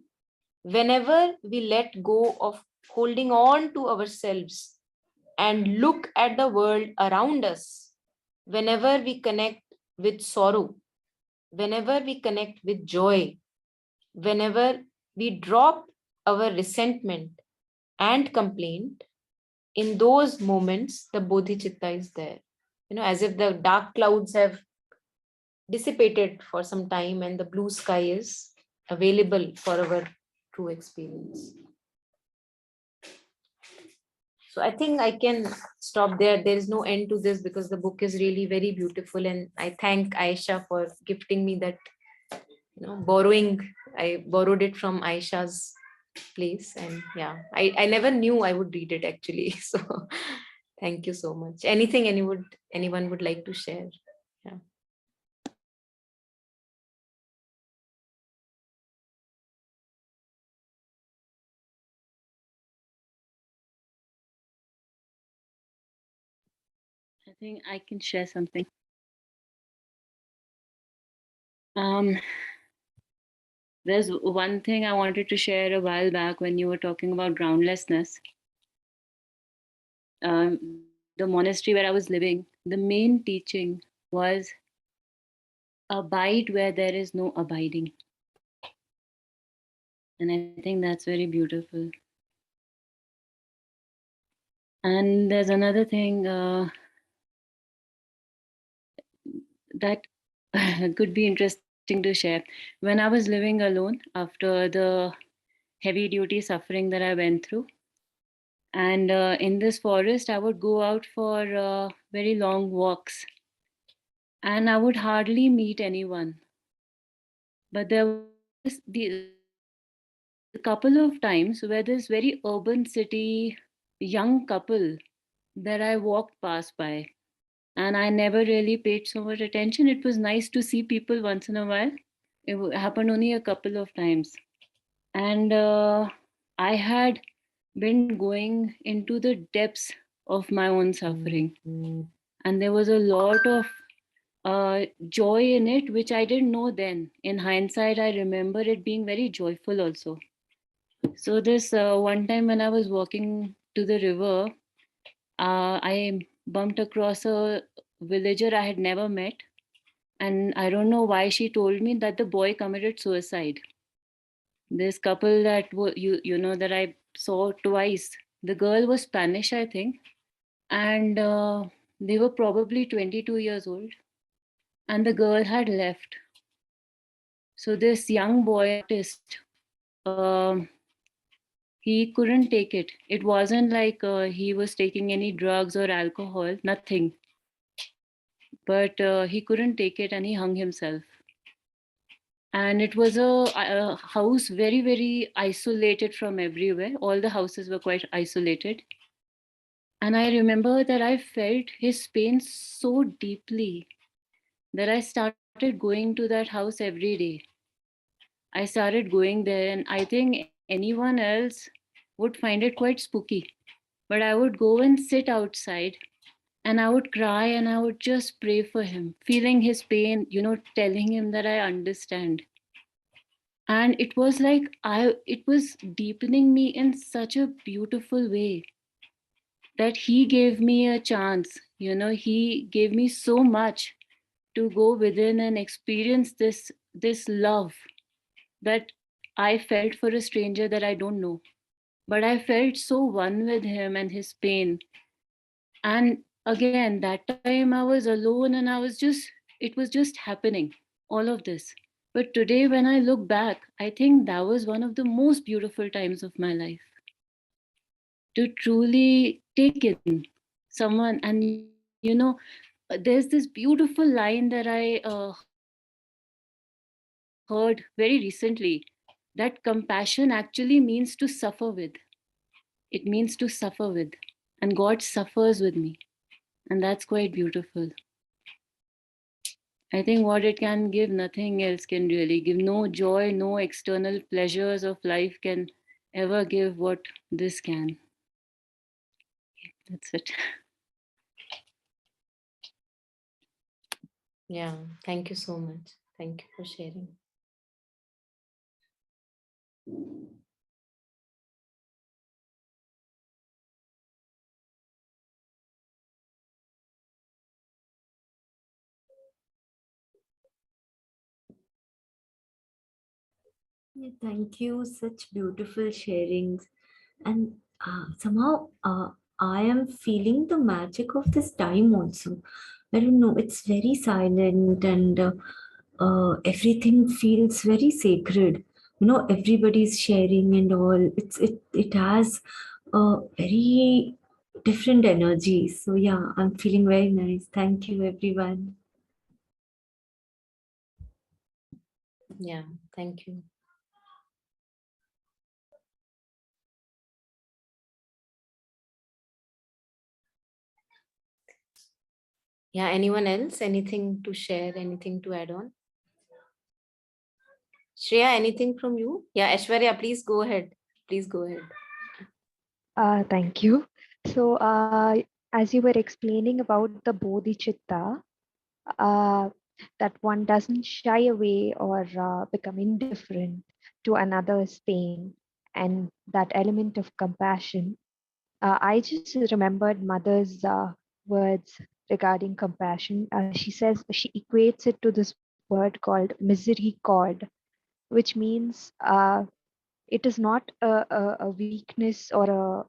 whenever we let go of holding on to ourselves and look at the world around us, whenever we connect with sorrow, whenever we connect with joy, whenever we drop our resentment and complaint, in those moments, the bodhicitta is there. As if the dark clouds have dissipated for some time and the blue sky is available for our true experience. So I think I can stop there. There is no end to this because the book is really very beautiful. And I thank Aisha for gifting me that, I borrowed it from Aisha's place. And yeah, I never knew I would read it actually. So thank you so much. Anything anyone would like to share? Yeah. I think I can share something. Um, there's one thing I wanted to share a while back when you were talking about groundlessness. The monastery where I was living, the main teaching was abide where there is no abiding. And I think that's very beautiful. And there's another thing that could be interesting to share. When I was living alone after the heavy duty suffering that I went through, and in this forest, I would go out for very long walks, and I would hardly meet anyone. But there was the couple of times where this very urban city young couple that I walked past by, and I never really paid so much attention. It was nice to see people once in a while. It happened only a couple of times, and I had been going into the depths of my own suffering, and there was a lot of joy in it, which I didn't know then. In hindsight, I remember it being very joyful also. So this one time when I was walking to the river, I bumped across a villager I had never met, and I don't know why she told me that the boy committed suicide. This couple that you know that I saw twice. The girl was Spanish, I think, and they were probably 22 years old, and the girl had left. So this young boy artist, um, he couldn't take it. It wasn't like he was taking any drugs or alcohol, nothing. But he couldn't take it and he hung himself. And it was a house very, very isolated from everywhere. All the houses were quite isolated. And I remember that I felt his pain so deeply that I started going to that house every day. I started going there, and I think anyone else would find it quite spooky. But I would go and sit outside and I would cry and I would just pray for him, feeling his pain, telling him that I understand. And it was like it was deepening me in such a beautiful way that he gave me a chance. He gave me so much to go within and experience this love that I felt for a stranger that I don't know. But I felt so one with him and his pain. And again, that time I was alone and it was just happening, all of this. But today, when I look back, I think that was one of the most beautiful times of my life. To truly take in someone, and there's this beautiful line that I heard very recently, that compassion actually means to suffer with. It means to suffer with, and God suffers with me, and that's quite beautiful. I think what it can give, nothing else can really give. No joy, no external pleasures of life can ever give what this can. That's it. Yeah. Thank you so much. Thank you for sharing. Yeah, thank you. Such beautiful sharings. And somehow I am feeling the magic of this time also. I don't know, it's very silent and everything feels very sacred. You know, everybody's sharing and all. It has a very different energy. So yeah, I'm feeling very nice. Thank you, everyone. Yeah, thank you. Yeah, anyone else? Anything to share? Anything to add on? Shreya, anything from you? Yeah, Aishwarya, please go ahead. Please go ahead. Thank you. So, as you were explaining about the Bodhichitta, uh, that one doesn't shy away or become indifferent to another's pain, and that element of compassion. I just remembered mother's words regarding compassion. She says she equates it to this word called misericord, which means it is not a weakness or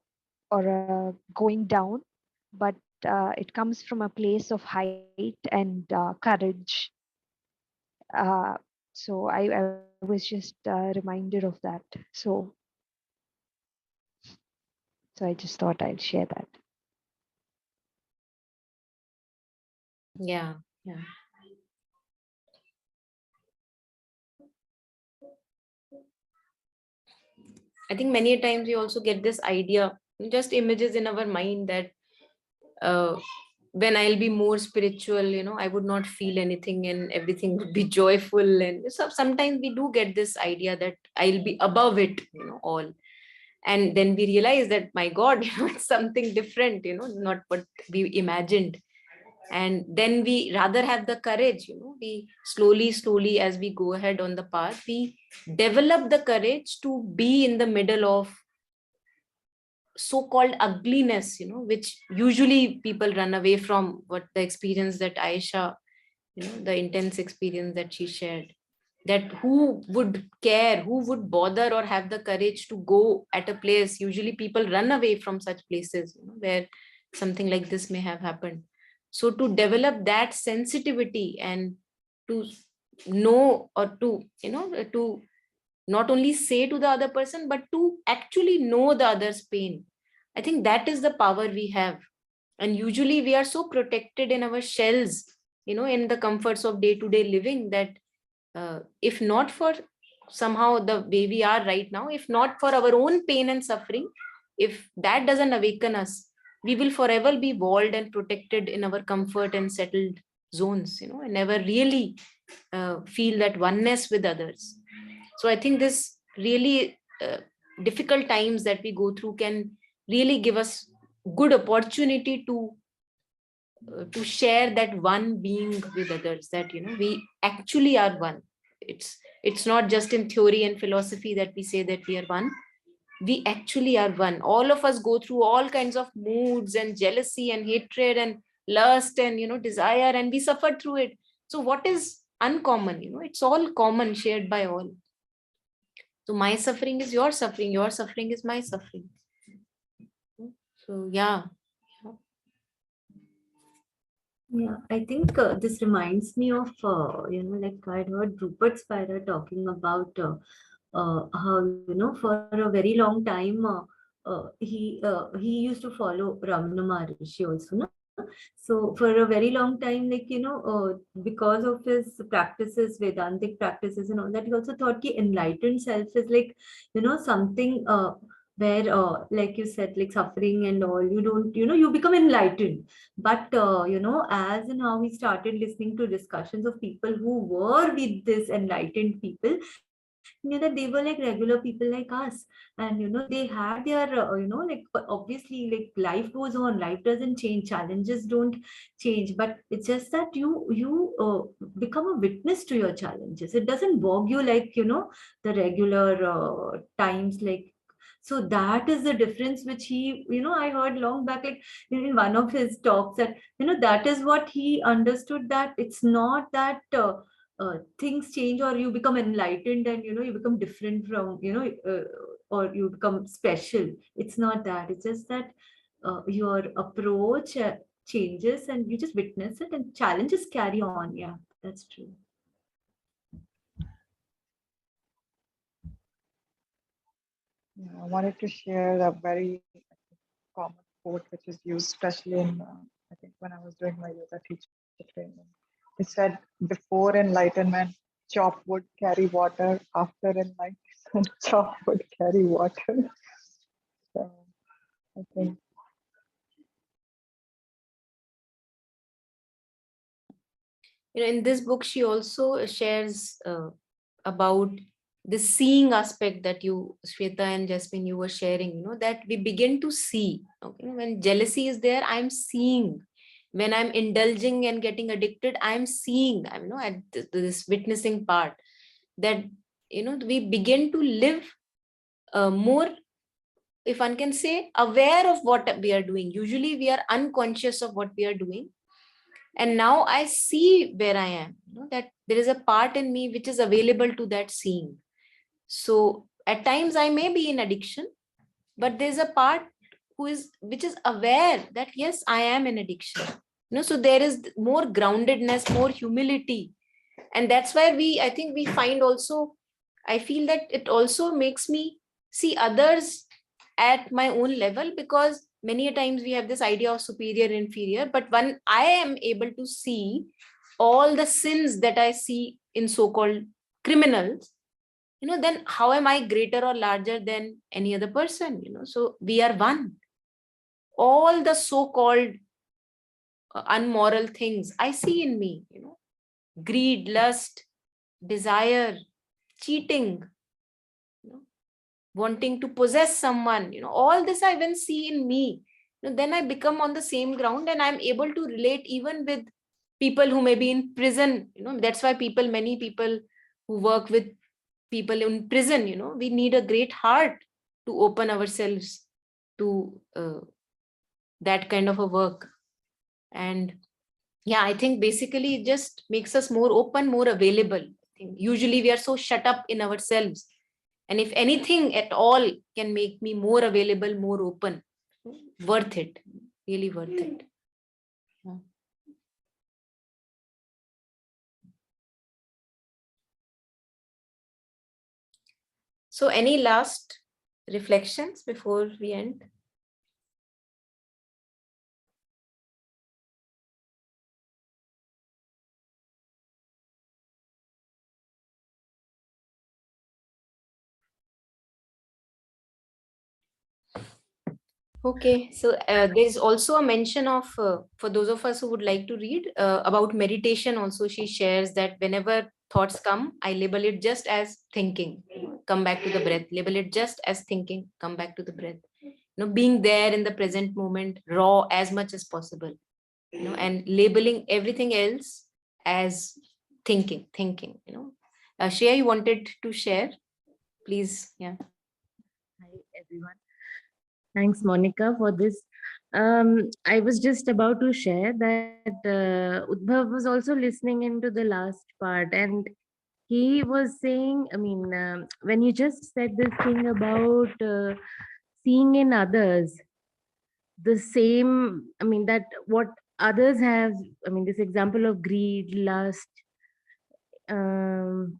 a going down, but it comes from a place of height and courage. Uh, so I was just reminded of that. So so I just thought I'd share that. Yeah, yeah. I think many times we also get this idea, just images in our mind that uh, when I'll be more spiritual, I would not feel anything and everything would be joyful. And so sometimes we do get this idea that I'll be above it, all. And then we realize that, my God, it's something different, not what we imagined. And then we rather have the courage, we slowly, as we go ahead on the path, we develop the courage to be in the middle of so-called ugliness, which usually people run away from. What the experience that Aisha, the intense experience that she shared, that who would care, who would bother or have the courage to go at a place. Usually people run away from such places, where something like this may have happened. So to develop that sensitivity and to know, or to to not only say to the other person, but to actually know the other's pain, I think that is the power we have. And usually we are so protected in our shells, in the comforts of day to day living, that if not for somehow the way we are right now, if not for our own pain and suffering, if that doesn't awaken us, we will forever be walled and protected in our comfort and settled zones, and never really feel that oneness with others. So I think this really difficult times that we go through can really give us good opportunity to share that one being with others, that we actually are one. It's not just in theory and philosophy that we say that we are one. We actually are one. All of us go through all kinds of moods and jealousy and hatred and lust and desire, and we suffer through it. So what is uncommon? It's all common, shared by all. So my suffering is your suffering is my suffering. So yeah. Yeah, I think this reminds me of, like I'd heard Rupert Spira talking about how, for a very long time, he used to follow Ramana Maharishi also, no? So for a very long time, like, because of his practices, Vedantic practices and all that, he also thought the enlightened self is like, something where, like you said, like suffering and all, you don't, you become enlightened. But, as and how we started listening to discussions of people who were with this enlightened people, that they were like regular people like us, and they had their like, obviously, like, life goes on, life doesn't change, challenges don't change, but it's just that you become a witness to your challenges. It doesn't bog you like the regular times, like. So that is the difference which he, I heard long back, like in one of his talks, that that is what he understood, that it's not that things change or you become enlightened and you become different from or you become special. It's not that. It's just that your approach changes and you just witness it, and challenges carry on. Yeah, that's true. Yeah, I wanted to share a very common quote which is used especially in, I think, when I was doing my yoga teacher training. It said, before enlightenment, chop wood, carry water. After enlightenment, chop wood, carry water. So I think, In this book, she also shares about the seeing aspect that you, Shweta and Jasmine, you were sharing, that we begin to see. Okay? When jealousy is there, I'm seeing. When I'm indulging and getting addicted, I'm seeing, I'm at this witnessing part, that, we begin to live more, if one can say, aware of what we are doing. Usually we are unconscious of what we are doing. And now I see where I am, that there is a part in me which is available to that seeing. So at times I may be in addiction, but there's a part which is aware that yes, I am in addiction. So there is more groundedness, more humility. And that's where I think we find also, I feel that it also makes me see others at my own level, because many a times we have this idea of superior, inferior, but when I am able to see all the sins that I see in so-called criminals, then how am I greater or larger than any other person? So we are one. All the so-called unmoral things I see in me, greed, lust, desire, cheating, wanting to possess someone, all this I when see in me, then I become on the same ground, and I'm able to relate even with people who may be in prison. That's why many people who work with people in prison, we need a great heart to open ourselves to that kind of a work. And yeah, I think basically it just makes us more open, more available. I think usually we are so shut up in ourselves. And if anything at all can make me more available, more open, worth it, really worth it. Yeah. So any last reflections before we end? Okay, so there's also a mention of, for those of us who would like to read about meditation also, she shares that whenever thoughts come, I label it just as thinking, come back to the breath, label it just as thinking, come back to the breath. Being there in the present moment, raw as much as possible, and labeling everything else as thinking. Shreya, you wanted to share? Please, yeah. Hi, everyone. Thanks, Monica, for this. I was just about to share that Udbhav was also listening into the last part, and he was saying, I mean, when you just said this thing about seeing in others the same, I mean, that what others have, I mean, this example of greed, lust,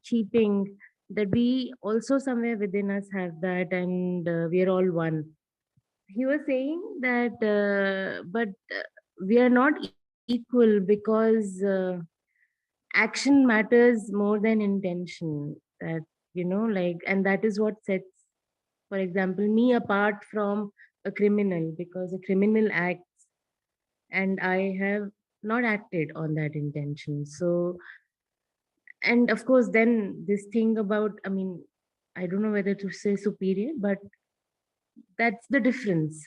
cheating, that we also somewhere within us have that, and we are all one. He was saying that but we are not equal because action matters more than intention, that like, and that is what sets, for example, me apart from a criminal, because a criminal acts and I have not acted on that intention. So, and of course then this thing about, I mean, I don't know whether to say superior, but that's the difference.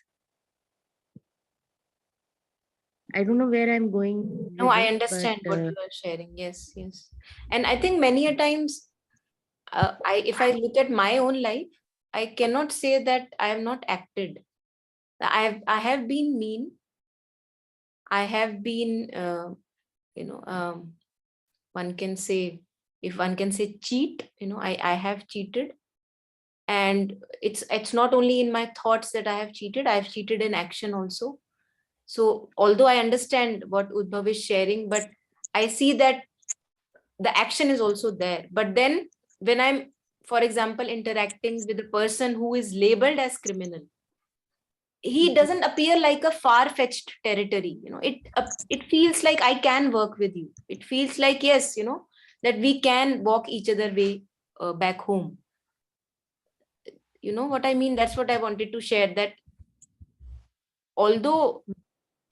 I don't know where I'm going No, with I it, but understand what you are sharing. Yes, yes. And I think many a times, if I look at my own life, I cannot say that I have not acted. I have been mean. I have been, you know, one can say, if one can say cheat, I have cheated. And it's not only in my thoughts that I have cheated, I've cheated in action also. So although I understand what Udbhav is sharing, but I see that the action is also there. But then when I'm, for example, interacting with a person who is labeled as criminal, he doesn't appear like a far-fetched territory. It feels like I can work with you. It feels like, yes, that we can walk each other way back home. You know what I mean? That's what I wanted to share, that although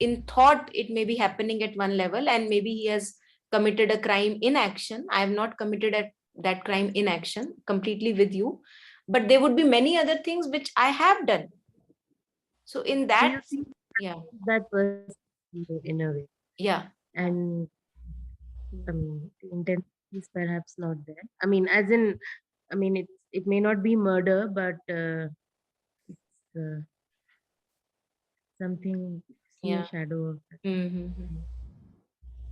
in thought it may be happening at one level, and maybe he has committed a crime in action, I have not committed that crime in action completely with you, but there would be many other things which I have done. So in so you that, see yeah, that person in a way. yeah, And I mean, the intent is perhaps not there. I mean, as in, I mean, it may not be murder, but it's something, see a yeah. shadow of that. Mm-hmm.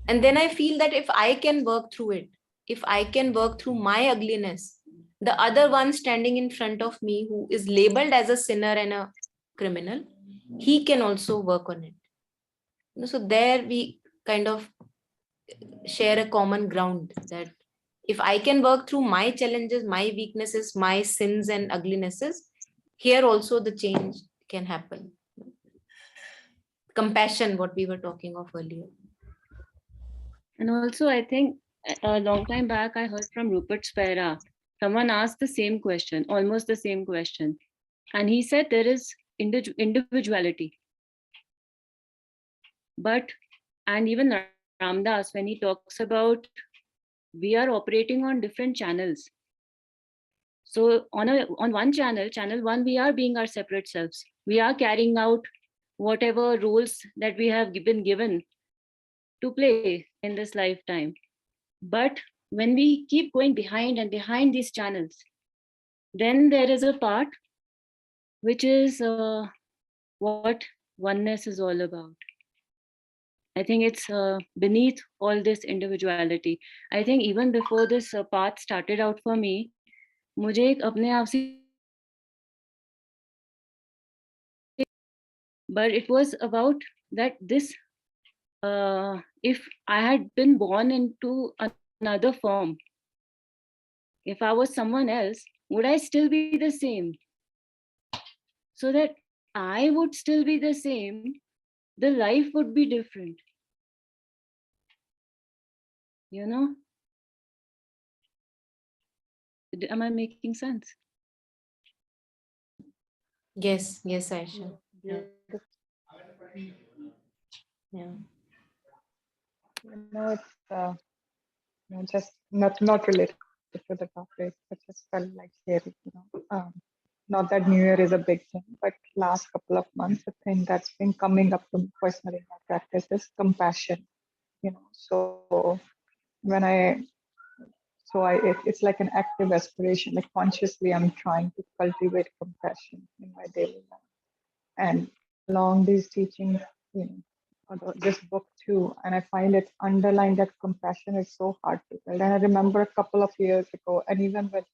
And then I feel that if I can work through it, if I can work through my ugliness, the other one standing in front of me who is labeled as a sinner and a criminal, he can also work on it. So there we kind of share a common ground, that if I can work through my challenges, my weaknesses, my sins and uglinesses, here also the change can happen. Compassion, what we were talking of earlier. And also, I think a long time back, I heard from Rupert Spera. Someone asked the same question, almost the same question. And he said there is individuality. But, and even Ramdas, when he talks about we are operating on different channels. So on one channel one, we are being our separate selves. We are carrying out whatever roles that we have been given to play in this lifetime. But when we keep going behind and behind these channels, then there is a part which is what oneness is all about. I think it's beneath all this individuality. I think even before this path started out for me, मुझे एक अपने आप से, but it was about that this if I had been born into another form, if I was someone else, would I still be the same? So that I would still be the same, the life would be different. You know? Am I making sense? Yes, yes, Aisha. Yeah. Yeah. It's just not related to the topic, but just felt like sharing. Not that New Year is a big thing, but last couple of months, the thing that's been coming up to me personally in my practice is compassion. So when it's like an active aspiration. Like consciously, I'm trying to cultivate compassion in my daily life, and along these teachings, this book too, and I find it underlined that compassion is so hard to build. And I remember a couple of years ago, and even with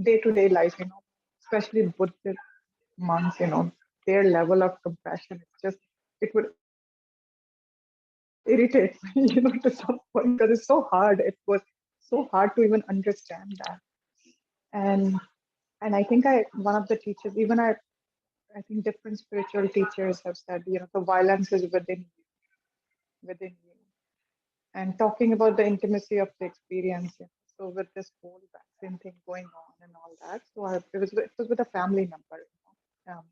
day-to-day life, especially Buddhist monks, their level of compassion, it would irritate me, to some point, because it's so hard. It was so hard to even understand that. And I think one of the teachers, even I think different spiritual teachers have said, the violence is within you. And talking about the intimacy of the experience. So with this whole vaccine thing going on and all that, so it was with a family member.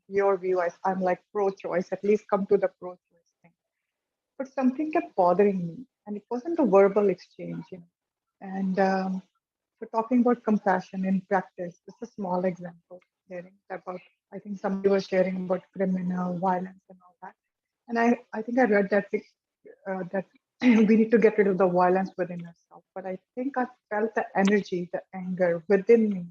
Your view, I'm like pro-choice. At least come to the pro-choice thing. But something kept bothering me, and it wasn't a verbal exchange. And for So talking about compassion in practice, this is a small example sharing about, I think somebody was sharing about criminal violence and all that. And I think I read that that we need to get rid of the violence within ourselves. But I think I felt the energy, the anger within me.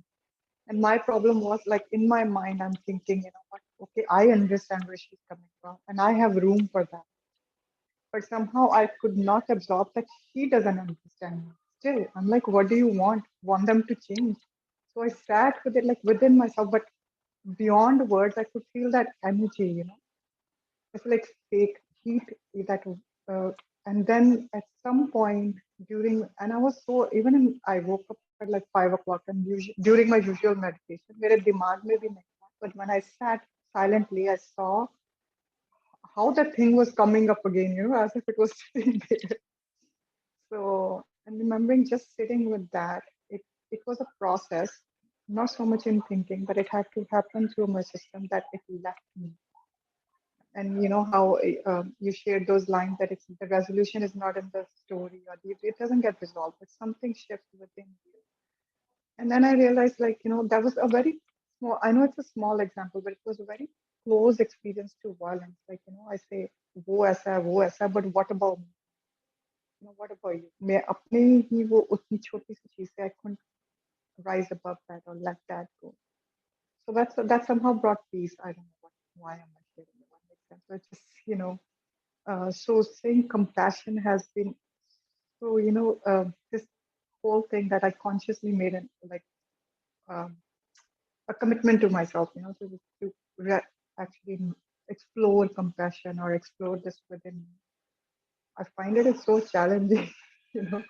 And my problem was like in my mind, I'm thinking, you know what, okay, I understand where she's coming from and I have room for that. But somehow I could not absorb that she doesn't understand me. Still, I'm like, what do you want? Want them to change? So I sat with it like within myself, but beyond words, I could feel that energy, you know, it's like fake heat that, uh, and then at some point during, and I was so, even in, I woke up at like 5 o'clock and during my usual meditation, where dimag mein bhi nahi tha, but when I sat silently, I saw how the thing was coming up again, you know, as if it was sitting there. So, and remembering just sitting with that, it was a process, not so much in thinking, but it had to happen through my system that it left me. And you know how you shared those lines that it's the resolution is not in the story or it doesn't get resolved, but something shifts within you. And then I realized, like, you know, that was a very small, I know it's a small example, but it was a very close experience to violence. Like, you know, I say, wo aisa, but what about me? You know, what about you? मैं अपने ही वो उतनी छोटी सी चीज से I couldn't rise above that or let that go. So that somehow brought peace. I don't know why am I sharing that makes sense. So it's just, you know, so saying compassion has been so, you know, this whole thing that I consciously made an like um, a commitment to myself, you know, actually explore compassion or explore this within me. I find it is so challenging, you know,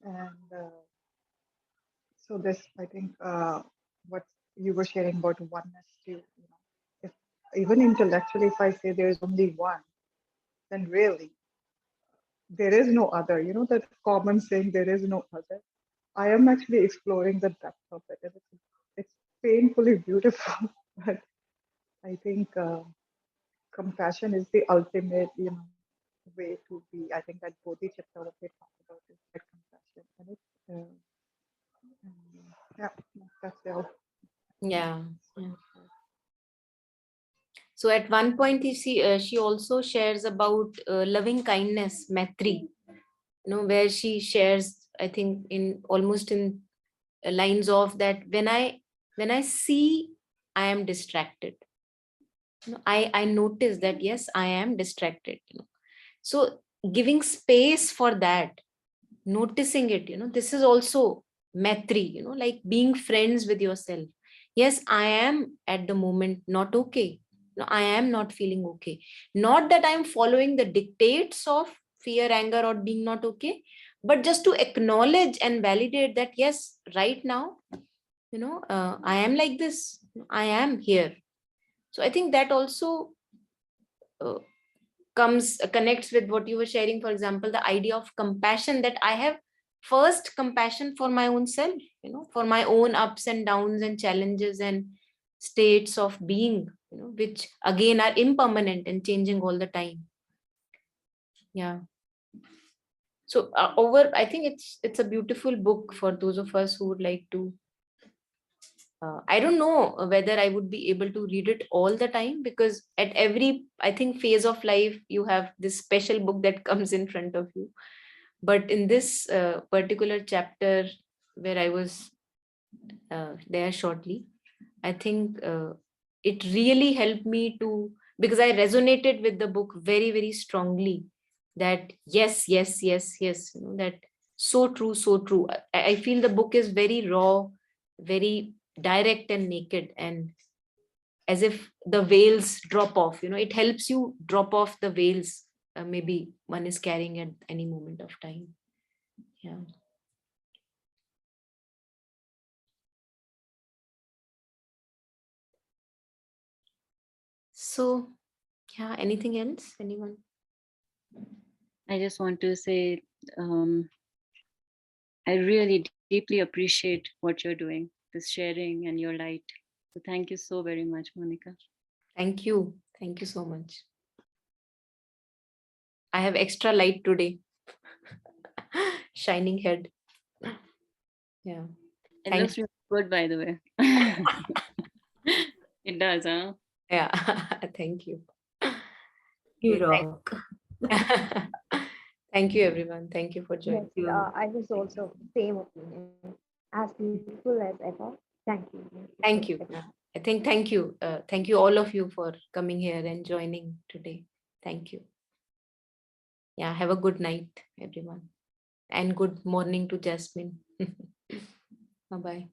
and so this, I think, what you were sharing about oneness too, you know, if even intellectually, if I say there is only one, then really there is no other. You know that common saying, there is no other. I am actually exploring the depth of it, and it's painfully beautiful. But I think compassion is the ultimate, you know, way to be. I think that bodhicitta what they talk about is that compassion, and it's yeah, that's all. Yeah. Yeah. So at one point, you see, she also shares about loving kindness, Maitri, you know, where she shares, I think, in almost in lines of that when I see I am distracted, you know, I notice that yes, I am distracted, you know. So giving space for that, noticing it, you know, this is also Maitri, you know, like being friends with yourself. Yes, I am at the moment not okay. No, I am not feeling okay. Not that I'm following the dictates of fear, anger, or being not okay, but just to acknowledge and validate that, yes, right now, you know, I am like this. I am here. So I think that also uh, connects with what you were sharing, for example, the idea of compassion, that I have first compassion for my own self, you know, for my own ups and downs and challenges and states of being, you know, which again are impermanent and changing all the time. Yeah. So I think it's a beautiful book for those of us who would like to I don't know whether I would be able to read it all the time, because at every, I think, phase of life, you have this special book that comes in front of you. But in this particular chapter where I was there shortly, I think it really helped me to, because I resonated with the book very, very strongly, that yes, yes, yes, yes, you know, that so true, so true. I feel the book is very raw, very direct and naked, and as if the veils drop off, you know, it helps you drop off the veils maybe one is carrying at any moment of time. Yeah. So yeah, anything else, anyone? I just want to say, I really deeply appreciate what you're doing, this sharing and your light. So thank you so very much, Monica. Thank you. Thank you so much. I have extra light today. Shining head. Yeah. It Thank looks really good, by the way. It does, huh? Yeah, thank you. You Okay, rock. thank you, everyone. Thank you for Yes, joining. You. I was also same opinion. As beautiful as ever. Thank you. Thank you. I think thank you all of you for coming here and joining today. Thank you. Yeah, have a good night, everyone, and good morning to Jasmine. Bye bye.